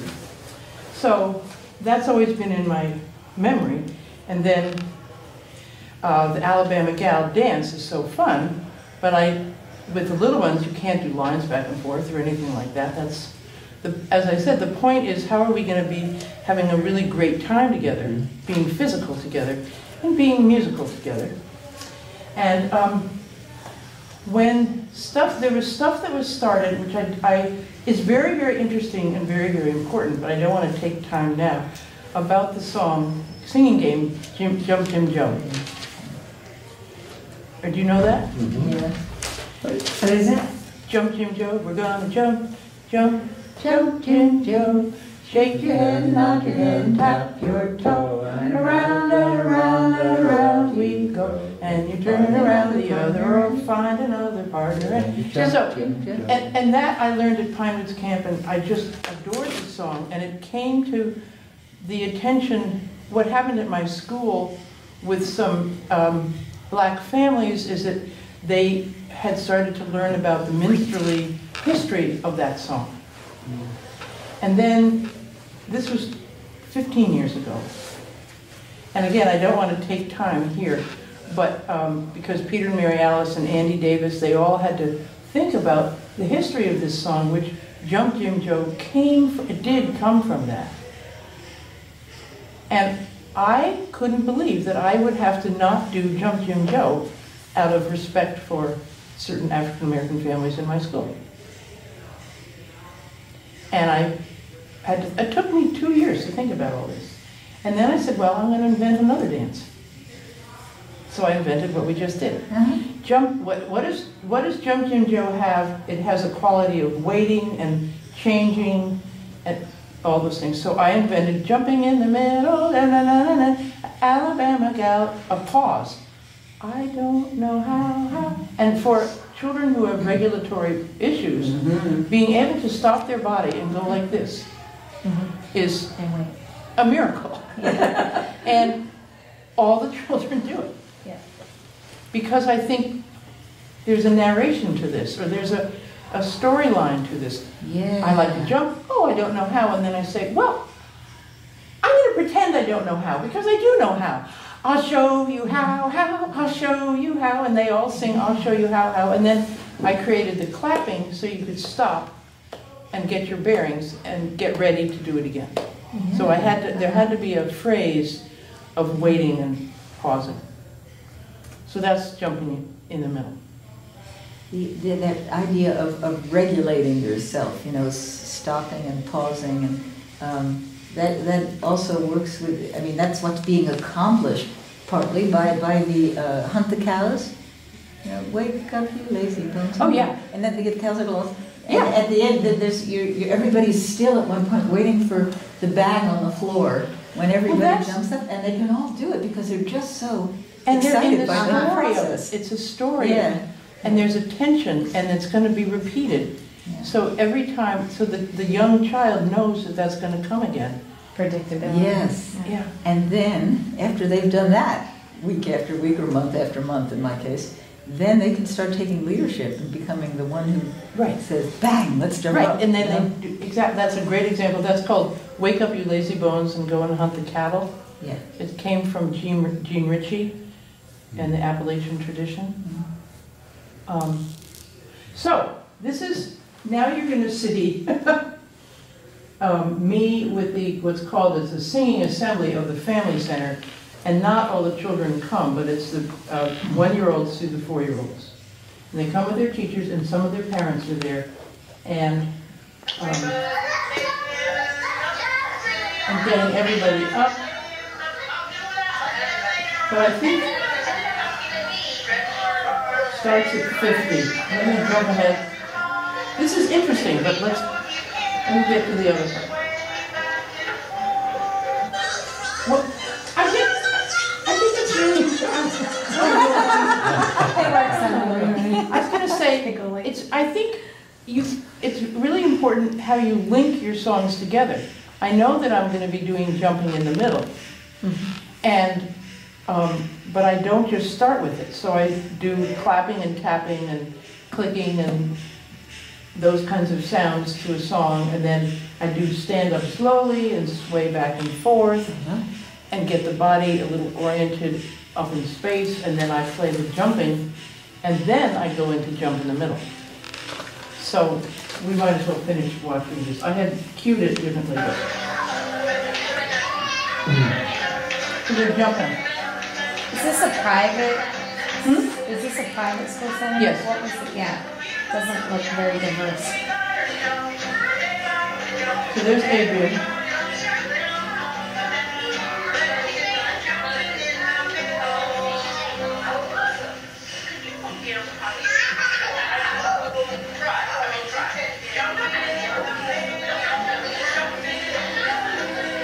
Speaker 1: So that's always been in my memory. And then the Alabama Gal dance is so fun, but with the little ones, you can't do lines back and forth or anything like that. As I said, the point is, how are we going to be having a really great time together, being physical together, and being musical together? And there was stuff that was started, which is very, very interesting and very, very important, but I don't want to take time now, about the singing game, Jump, Jim, Jump. Or do you know that?
Speaker 2: Yeah.
Speaker 4: What is it?
Speaker 1: Jump, Jim, Joe, we're gonna jump, jump, jump, Jim, Joe. Shake your head, nod your head, tap your toe, and around and around and around we go. And you turn around the other or find another partner. And that I learned at Pinewoods Camp, and I just adored the song. And it came to the attention, what happened at my school with some black families is that they had started to learn about the minstrelly history of that song. And then, this was 15 years ago. And again, I don't want to take time here, but because Peter and Mary Alice and Andy Davis, they all had to think about the history of this song, which Jump Jim Joe did come from that. And I couldn't believe that I would have to not do Jump Jim Joe out of respect for certain African American families in my school. And it took me 2 years to think about all this. And then I said, well, I'm going to invent another dance. So I invented what we just did. What does Jump Jim Joe have? It has a quality of waiting and changing and all those things. So I invented jumping in the middle, na, na, na, na, na, Alabama Gal, a pause. I don't know how. And for children who have regulatory issues, being able to stop their body and go like this is a miracle. And all the children do it.
Speaker 2: Yeah.
Speaker 1: Because I think there's a narration to this, or there's a storyline to this.
Speaker 2: Yeah.
Speaker 1: I like to jump, oh, I don't know how, and then I say, well, I'm going to pretend I don't know how, because I do know how. I'll show you how, I'll show you how, and they all sing, I'll show you how, and then I created the clapping so you could stop and get your bearings and get ready to do it again. So there had to be a phrase of waiting and pausing. So that's jumping in the middle.
Speaker 2: That idea of regulating yourself, stopping and pausing, and that also works with, that's what's being accomplished partly by the hunt the cows. Wake up, you lazy bones.
Speaker 1: Oh, yeah.
Speaker 2: And then they get cows are going.
Speaker 1: Yeah.
Speaker 2: And at the end, everybody's still at one point waiting for the bang on the floor when everybody jumps up, and they can all do it because they're just so excited by the process.
Speaker 1: It's a story.
Speaker 2: Yeah.
Speaker 1: And there's a tension, and it's going to be repeated. Yeah. So every time, so the young child knows that that's going to come again.
Speaker 5: Predictability.
Speaker 2: Yes.
Speaker 1: Yeah.
Speaker 2: And then, after they've done that, week after week or month after month in my case, then they can start taking leadership and becoming the one who says, bang, let's jump up.
Speaker 1: Right, and then they do, that's a great example. That's called Wake Up You Lazy Bones and Go and Hunt the Cattle.
Speaker 2: Yeah.
Speaker 1: It came from Gene Ritchie and the Appalachian tradition. So, this is, now you're going to see me with what's called as the singing assembly of the family center, and not all the children come, but it's the 1-year-olds to the 4-year-olds. And they come with their teachers, and some of their parents are there, and I'm getting everybody up. But I think starts at 50. Let me jump ahead. This is interesting, but let me get to the other part. Well, I think it's really, I was going to say, I think it's really important how you link your songs together. I know that I'm going to be doing jumping in the middle, and but I don't just start with it. So I do clapping and tapping and clicking and those kinds of sounds to a song, and then I do stand up slowly and sway back and forth and get the body a little oriented up in space, and then I play the jumping, and then I go into jump in the middle. So we might as well finish watching this. I had cued it differently, but. So they're jumping.
Speaker 5: Is this a private? Is this a private school setting?
Speaker 1: Yes.
Speaker 5: What was it? Yeah. Doesn't look very diverse.
Speaker 1: So there's Adrian.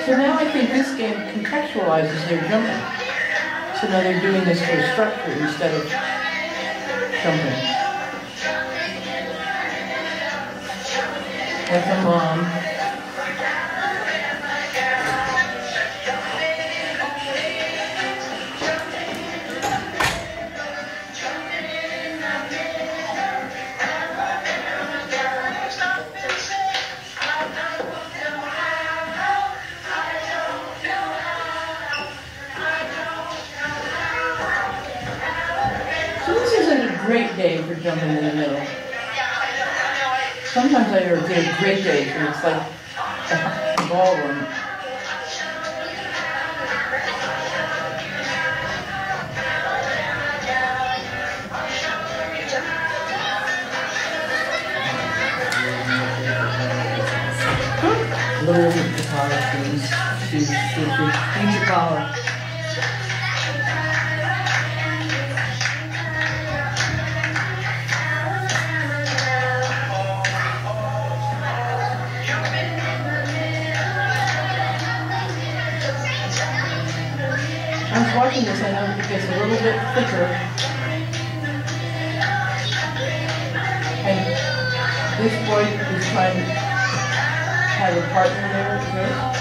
Speaker 1: So now I think this game contextualizes their jumping. So now they're doing this for a structure instead of jumping. That's a mom. Great day for jumping in the middle. Sometimes I get a great day where it's like a ballroom.
Speaker 2: Little guitar keys. She's future caller.
Speaker 1: I was watching this, I know it gets a little bit thicker. And this boy is trying to have a partner there with her.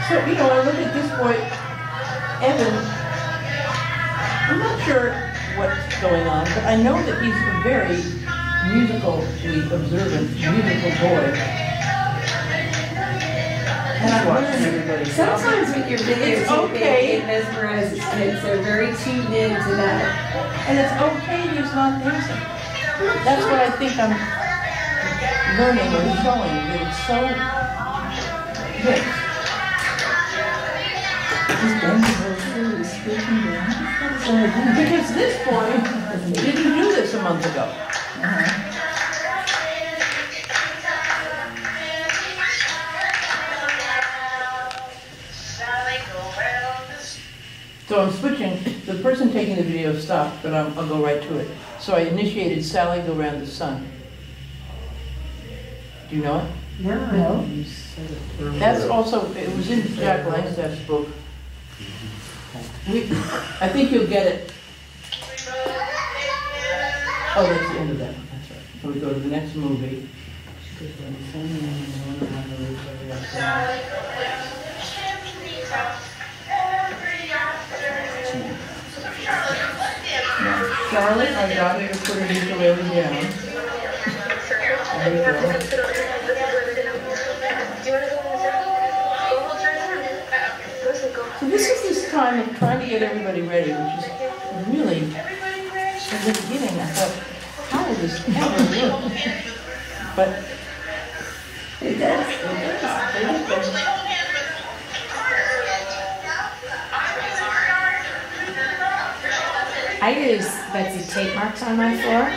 Speaker 1: So, you know, I look at this boy, Evan, I'm not sure what's going on, but I know that he's a very musically observant, musical boy. And I'm watching everybody.
Speaker 4: Sometimes when you're
Speaker 1: It's okay.
Speaker 4: it mesmerizes kids. They're very tuned into that.
Speaker 1: And it's okay he's not dancing. That's what I think I'm learning or showing, that it's so mixed.
Speaker 2: He's bending over, he's switching down.
Speaker 1: Because this boy didn't do this a month ago. So I'm switching, the person taking the video stopped, but I'll go right to it. So I initiated Sally Go Round the Sun. Do you know it?
Speaker 4: No.
Speaker 1: That's also, it was in Jack Langstaff's book. I think you'll get it. Oh, that's the end of that. That's right. So we go to the next movie. Charlotte, I got her to put her ukulele down. There you go. So this is this time of trying to get everybody ready, which is really, at the beginning, I thought, how will this ever work? But
Speaker 4: It does. It does.
Speaker 5: I use Betsy tape marks on my floor.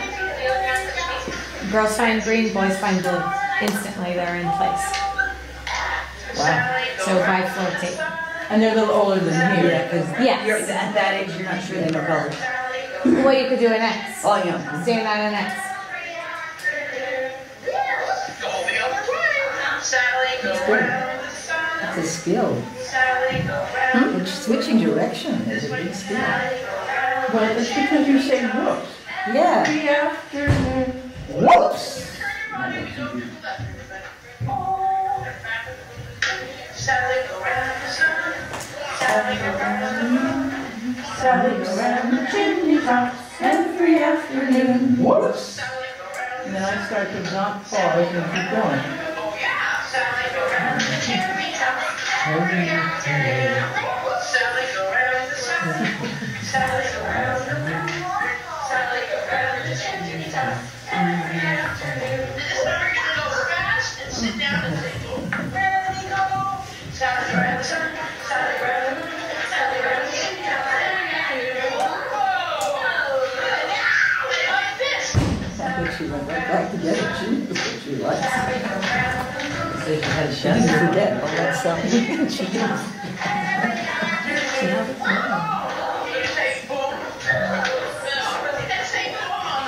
Speaker 5: Girls find green, boys find blue. Instantly, they're in place.
Speaker 1: wow.
Speaker 5: So by floor tape.
Speaker 1: And they're a little older than here.
Speaker 2: Because
Speaker 5: Yes.
Speaker 2: at that age, you're not sure they know colors.
Speaker 5: Well, you could do an X.
Speaker 2: Oh, yeah.
Speaker 5: Stand on an X.
Speaker 2: It's a skill. Which switching direction is a big skill.
Speaker 1: Well, it's because you say whoops.
Speaker 2: Yeah.
Speaker 1: every afternoon. Whoops!
Speaker 9: Turn your body over to the left. Oh. Sally go round the sun. Sally go round the moon.
Speaker 1: Sally go round the chimney top every afternoon. Whoops!
Speaker 9: Sally go round
Speaker 1: And then I start to not pause and keep going.
Speaker 9: Oh yeah, Sally go round the chimney top every afternoon. Sally go round the sun. Sally go round the moon. Sally go round the chimney top every afternoon. This time we're gonna go fast and sit down and say, ready, go. Sally go round the sun. Sally go round the moon. Sally go round the chimney top every afternoon. Whoa! Now they like this.
Speaker 2: I think she went right back to get it. She knew what she likes.
Speaker 9: Sally go round the moon.
Speaker 2: So she had a chef to forget all that stuff. She did.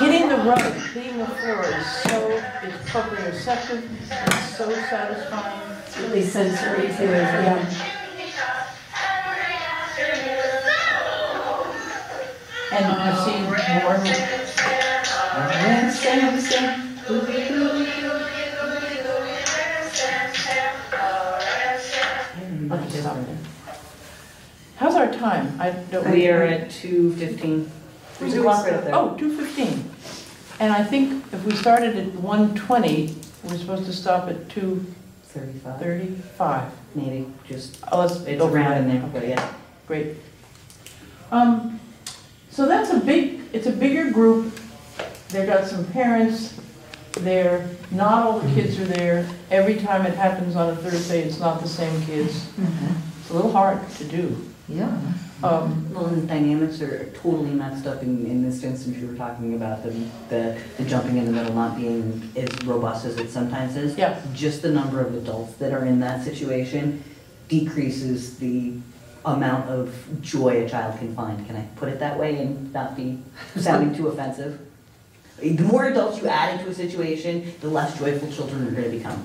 Speaker 1: Hitting the rug, hitting the floor is proprioceptive, it's so satisfying.
Speaker 4: It's really sensory too, isn't it?
Speaker 1: And I've seen more. Okay, stop there. How's our time? I don't.
Speaker 6: We are at 2:15. There's a clock right there.
Speaker 1: Oh, 2:15. And I think if we started at 1:20, we're supposed to stop at
Speaker 6: 35,
Speaker 1: 2:35.
Speaker 6: maybe, just,
Speaker 1: Oh, let's
Speaker 6: it's
Speaker 1: go for
Speaker 6: around
Speaker 1: that.
Speaker 6: in there, but yeah.
Speaker 1: Great. So that's it's a bigger group. They've got some parents. Not all the kids are there. Every time it happens on a Thursday, it's not the same kids. It's a little hard to do.
Speaker 2: Yeah.
Speaker 6: Well, and the dynamics are totally messed up in this instance. You were talking about the jumping in the middle not being as robust as it sometimes is.
Speaker 1: Yeah.
Speaker 6: Just the number of adults that are in that situation decreases the amount of joy a child can find. Can I put it that way and not be sounding too offensive? The more adults you add into a situation, the less joyful children are going to become.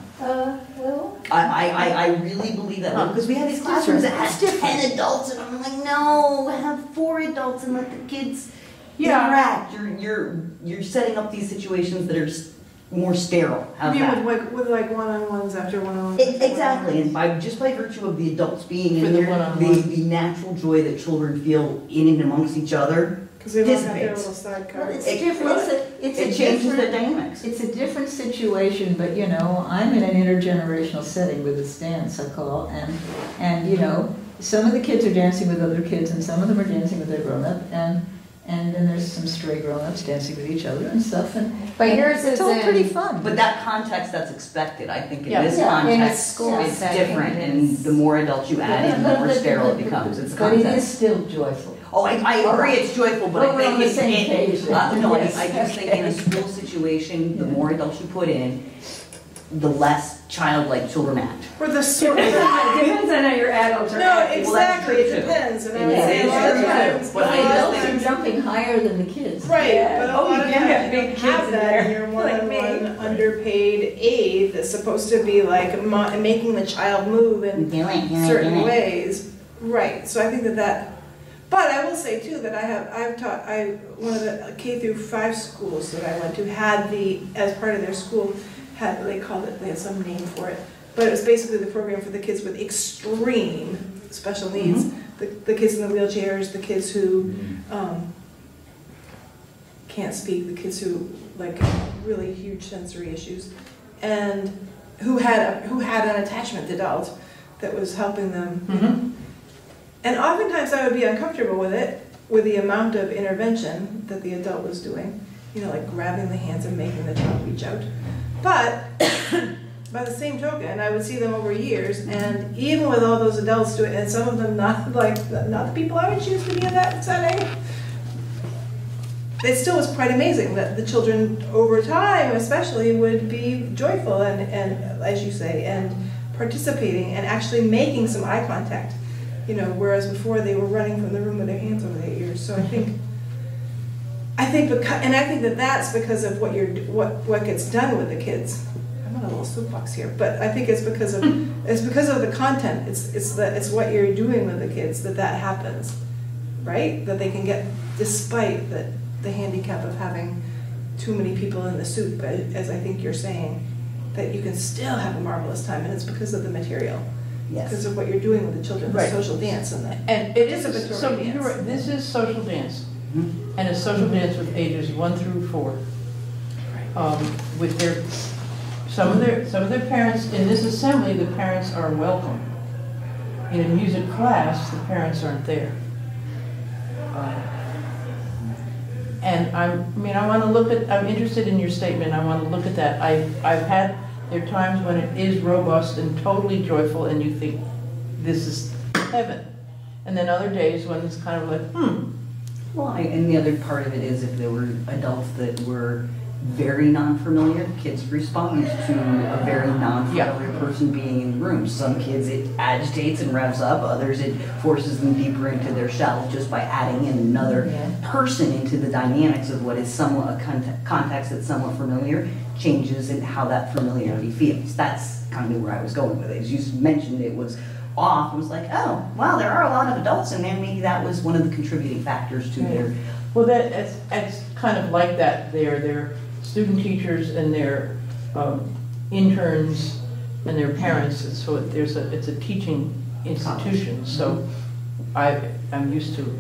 Speaker 2: Well.
Speaker 6: I really believe that, because we have these classrooms that have 10 adults, and I'm like, no, have 4 adults and let the kids interact. You're setting up these situations that are more sterile. How's that?
Speaker 7: With one-on-ones after one-on-ones.
Speaker 6: Exactly, and by virtue of the adults being
Speaker 1: For
Speaker 6: in
Speaker 1: the
Speaker 6: there,
Speaker 1: one-on-one.
Speaker 6: the natural joy that children feel in and amongst each other
Speaker 7: Because they don't have their
Speaker 6: dissipates.
Speaker 7: little
Speaker 2: Well,
Speaker 7: sidecars.
Speaker 2: it's different. It's a
Speaker 6: It changes the
Speaker 2: different.
Speaker 6: dynamics.
Speaker 2: It's a different situation, but you know, I'm in an intergenerational setting with this dance I call, and you know, some of the kids are dancing with other kids, and some of them are dancing with their grown-up, and then there's some stray grown-ups dancing with each other and stuff, and
Speaker 5: But yours
Speaker 2: it's
Speaker 5: is
Speaker 2: all pretty
Speaker 5: in,
Speaker 2: fun.
Speaker 6: But that context, that's expected. I think in
Speaker 1: Yeah.
Speaker 6: this
Speaker 2: Yeah.
Speaker 5: in a
Speaker 6: context,
Speaker 5: school
Speaker 6: it's
Speaker 5: setting.
Speaker 6: different, and the more adults you add in, the more sterile it becomes. It's the
Speaker 2: But it is
Speaker 6: context.
Speaker 2: still joyful.
Speaker 6: Oh, I agree, it's joyful, but
Speaker 2: Well,
Speaker 6: I
Speaker 2: we're on
Speaker 6: think
Speaker 2: the
Speaker 6: it's,
Speaker 2: same page then.
Speaker 6: no,
Speaker 2: Yes,
Speaker 6: I just think in a school situation, the
Speaker 2: Yeah.
Speaker 6: more adults you put in, the less childlike children act.
Speaker 7: Or the sort of.
Speaker 4: Depends on how your adults are
Speaker 7: No,
Speaker 4: acting.
Speaker 6: Well, that's
Speaker 7: exactly,
Speaker 6: true,
Speaker 7: it
Speaker 6: too.
Speaker 7: depends, and I
Speaker 6: It
Speaker 7: would say a
Speaker 6: is
Speaker 7: lot of
Speaker 6: true,
Speaker 7: times.
Speaker 6: but I
Speaker 2: The
Speaker 6: just
Speaker 2: adults
Speaker 6: think-
Speaker 2: are jumping higher than the kids.
Speaker 7: Right,
Speaker 4: Yeah.
Speaker 7: but a
Speaker 4: Oh,
Speaker 7: lot
Speaker 4: you
Speaker 7: of
Speaker 4: can have
Speaker 7: times
Speaker 4: big
Speaker 7: you
Speaker 4: kids
Speaker 7: have
Speaker 4: in
Speaker 7: that
Speaker 4: there,
Speaker 7: in your
Speaker 4: like me.
Speaker 7: one-on-one underpaid aid that's supposed to be like making the child move in certain ways. Right, so I think that, but I will say too that one of the K through 5 schools that I went to had as part of their school, they had some name for it, but it was basically the program for the kids with extreme special needs, the kids in the wheelchairs, the kids who can't speak, the kids who like really huge sensory issues, and who had an attachment adult that was helping them. And oftentimes I would be uncomfortable with it, with the amount of intervention that the adult was doing, like grabbing the hands and making the child reach out. But by the same token, I would see them over years, and even with all those adults doing it, and some of them not the people I would choose to be in that setting, it still was quite amazing that the children over time especially would be joyful and as you say, and participating and actually making some eye contact. Whereas before they were running from the room with their hands over their ears. So I think that that's because of what gets done with the kids. I'm on a little soapbox here, but I think it's because of the content. It's what you're doing with the kids that happens, right? That they can get, despite that the handicap of having too many people in the soup, as I think you're saying, that you can still have a marvelous time, and it's because of the material. Because
Speaker 6: Yes.
Speaker 7: of what you're doing with the children, the
Speaker 1: Right.
Speaker 7: social dance and the.
Speaker 1: And it is,
Speaker 7: Participatory
Speaker 1: so
Speaker 7: dance.
Speaker 1: you're right, this is social dance,
Speaker 6: Mhm.
Speaker 1: and a social dance with ages 1 through 4. With some of their parents, in this assembly, the parents are welcome. In a music class, the parents aren't there. And I want to look at, I'm interested in your statement, I want to look at that. I've had, there are times when it is robust and totally joyful, and you think, this is heaven. And then other days when it's kind of like,
Speaker 6: Well, and the other part of it is if there were adults that were very non-familiar, kids respond to a very non-familiar person being in the room. Some kids it agitates and revs up, others it forces them deeper into their shell just by adding in another person into the dynamics of what is somewhat a context that's somewhat familiar, changes in how that familiarity feels. That's kind of where I was going with it. As you mentioned, it was off. It was like, oh, wow, there are a lot of adults in there. Maybe that was one of the contributing factors to their.
Speaker 1: well, it's kind of like that. They're student teachers and their interns and their parents. So it's a teaching institution. So I'm used to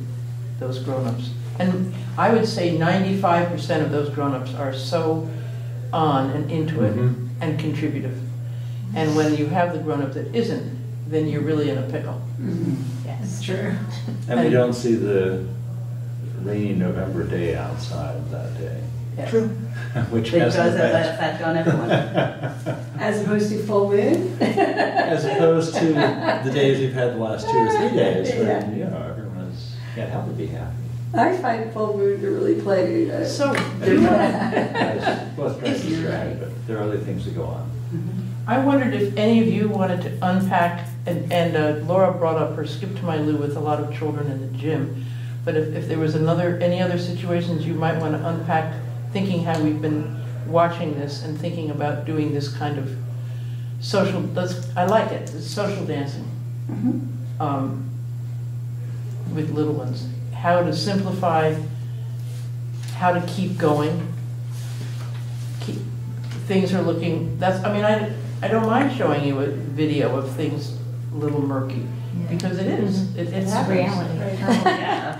Speaker 1: those grown-ups. And I would say 95% of those grown-ups are so on and into it and contributive. And when you have the grown-up that isn't, then you're really in a pickle.
Speaker 4: That's true.
Speaker 8: And we don't see the rainy November day outside that day.
Speaker 1: Yes.
Speaker 6: True.
Speaker 8: Which
Speaker 6: It
Speaker 8: has
Speaker 6: does
Speaker 8: an
Speaker 6: have that effect on everyone.
Speaker 4: As opposed to full moon.
Speaker 8: As opposed to the days we've had the last 2 or 3 days when,
Speaker 4: Yeah.
Speaker 8: everyone can't help but be happy.
Speaker 4: I find full moon to really play.
Speaker 1: So
Speaker 8: Both dresses
Speaker 1: You're
Speaker 8: are
Speaker 1: right.
Speaker 8: right, but there are other things that go on.
Speaker 1: I wondered if any of you wanted to unpack, and Laura brought up her skip to my loo with a lot of children in the gym, but if there was any other situations you might want to unpack, thinking how we've been watching this and thinking about doing this kind of social, I like it, it's social dancing with little ones. How to simplify, how to keep going. Things are looking, I don't mind showing you a video of things a little murky, because it is, it
Speaker 5: It's
Speaker 1: happens.
Speaker 5: reality.
Speaker 6: Yeah.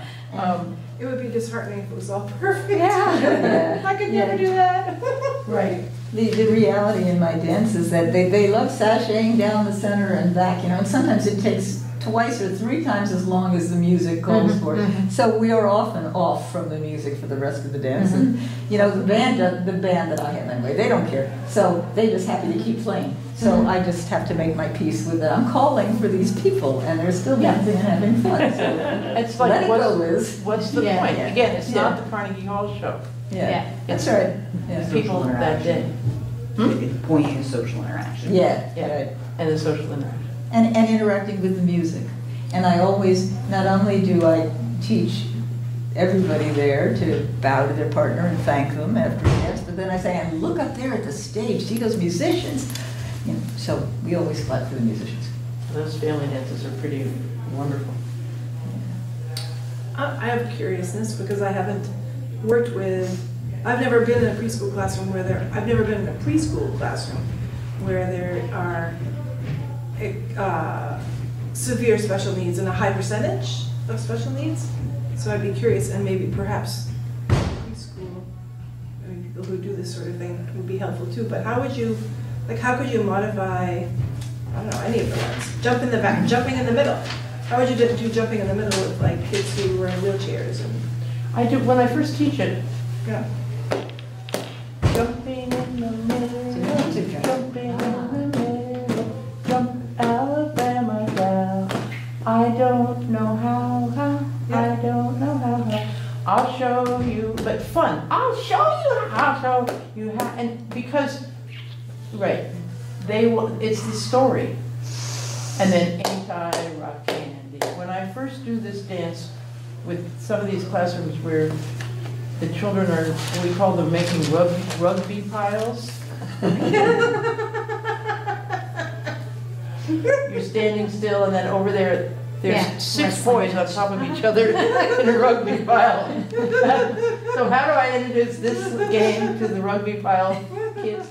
Speaker 7: It would be disheartening if it was all perfect.
Speaker 4: Yeah.
Speaker 7: I could never do that.
Speaker 1: Right.
Speaker 2: The reality in my dance is that they love sashaying down the center and back, and sometimes it takes twice or 3 times as long as the music calls for. So we are often off from the music for the rest of the dance. And, the band that I have anyway, they don't care. So they just happy to keep playing. So I just have to make my peace with it. I'm calling for these people, and they're still dancing and having fun. So
Speaker 1: It's like,
Speaker 2: let it go, Liz.
Speaker 1: what's the
Speaker 2: Yeah,
Speaker 1: point?
Speaker 2: yeah.
Speaker 1: Again, it's not
Speaker 2: Yeah.
Speaker 1: the Carnegie Hall show.
Speaker 2: Yeah, that's
Speaker 1: It's
Speaker 2: right. Yeah.
Speaker 1: people
Speaker 6: Social
Speaker 1: that day.
Speaker 6: The point is social interaction.
Speaker 2: Yeah,
Speaker 1: Yeah.
Speaker 2: right.
Speaker 1: And the social interaction.
Speaker 2: And interacting with the music. And I always, not only do I teach everybody there to bow to their partner and thank them after a dance, but then I say, and look up there at the stage, see those musicians? So we always clap for the musicians.
Speaker 1: Those family dances are pretty wonderful.
Speaker 7: I have curiousness because I haven't worked with, I've never been in a preschool classroom I've never been in a preschool classroom where there are severe special needs and a high percentage of special needs. So I'd be curious, and maybe perhaps preschool, people who do this sort of thing would be helpful too, but how could you modify, I don't know, any of the ones? Jump in the back, jumping in the middle. How would you do jumping in the middle with kids who were in wheelchairs and?
Speaker 1: I do, when I first teach it,
Speaker 7: Yeah.
Speaker 1: jumping in the middle, jumping in the middle, jump Alabama gal. I don't know how, I don't know how. I'll show you, but fun. I'll show you how, show you how, and because, right, it's the story. And then anti-rock candy. When I first do this dance with some of these classrooms where the children are, we call them making rugby piles. You're standing still, and then over there's
Speaker 5: Yeah,
Speaker 1: 6
Speaker 5: wrestling
Speaker 1: boys on top of each other in a rugby pile. So how do I introduce this game to the rugby pile kids?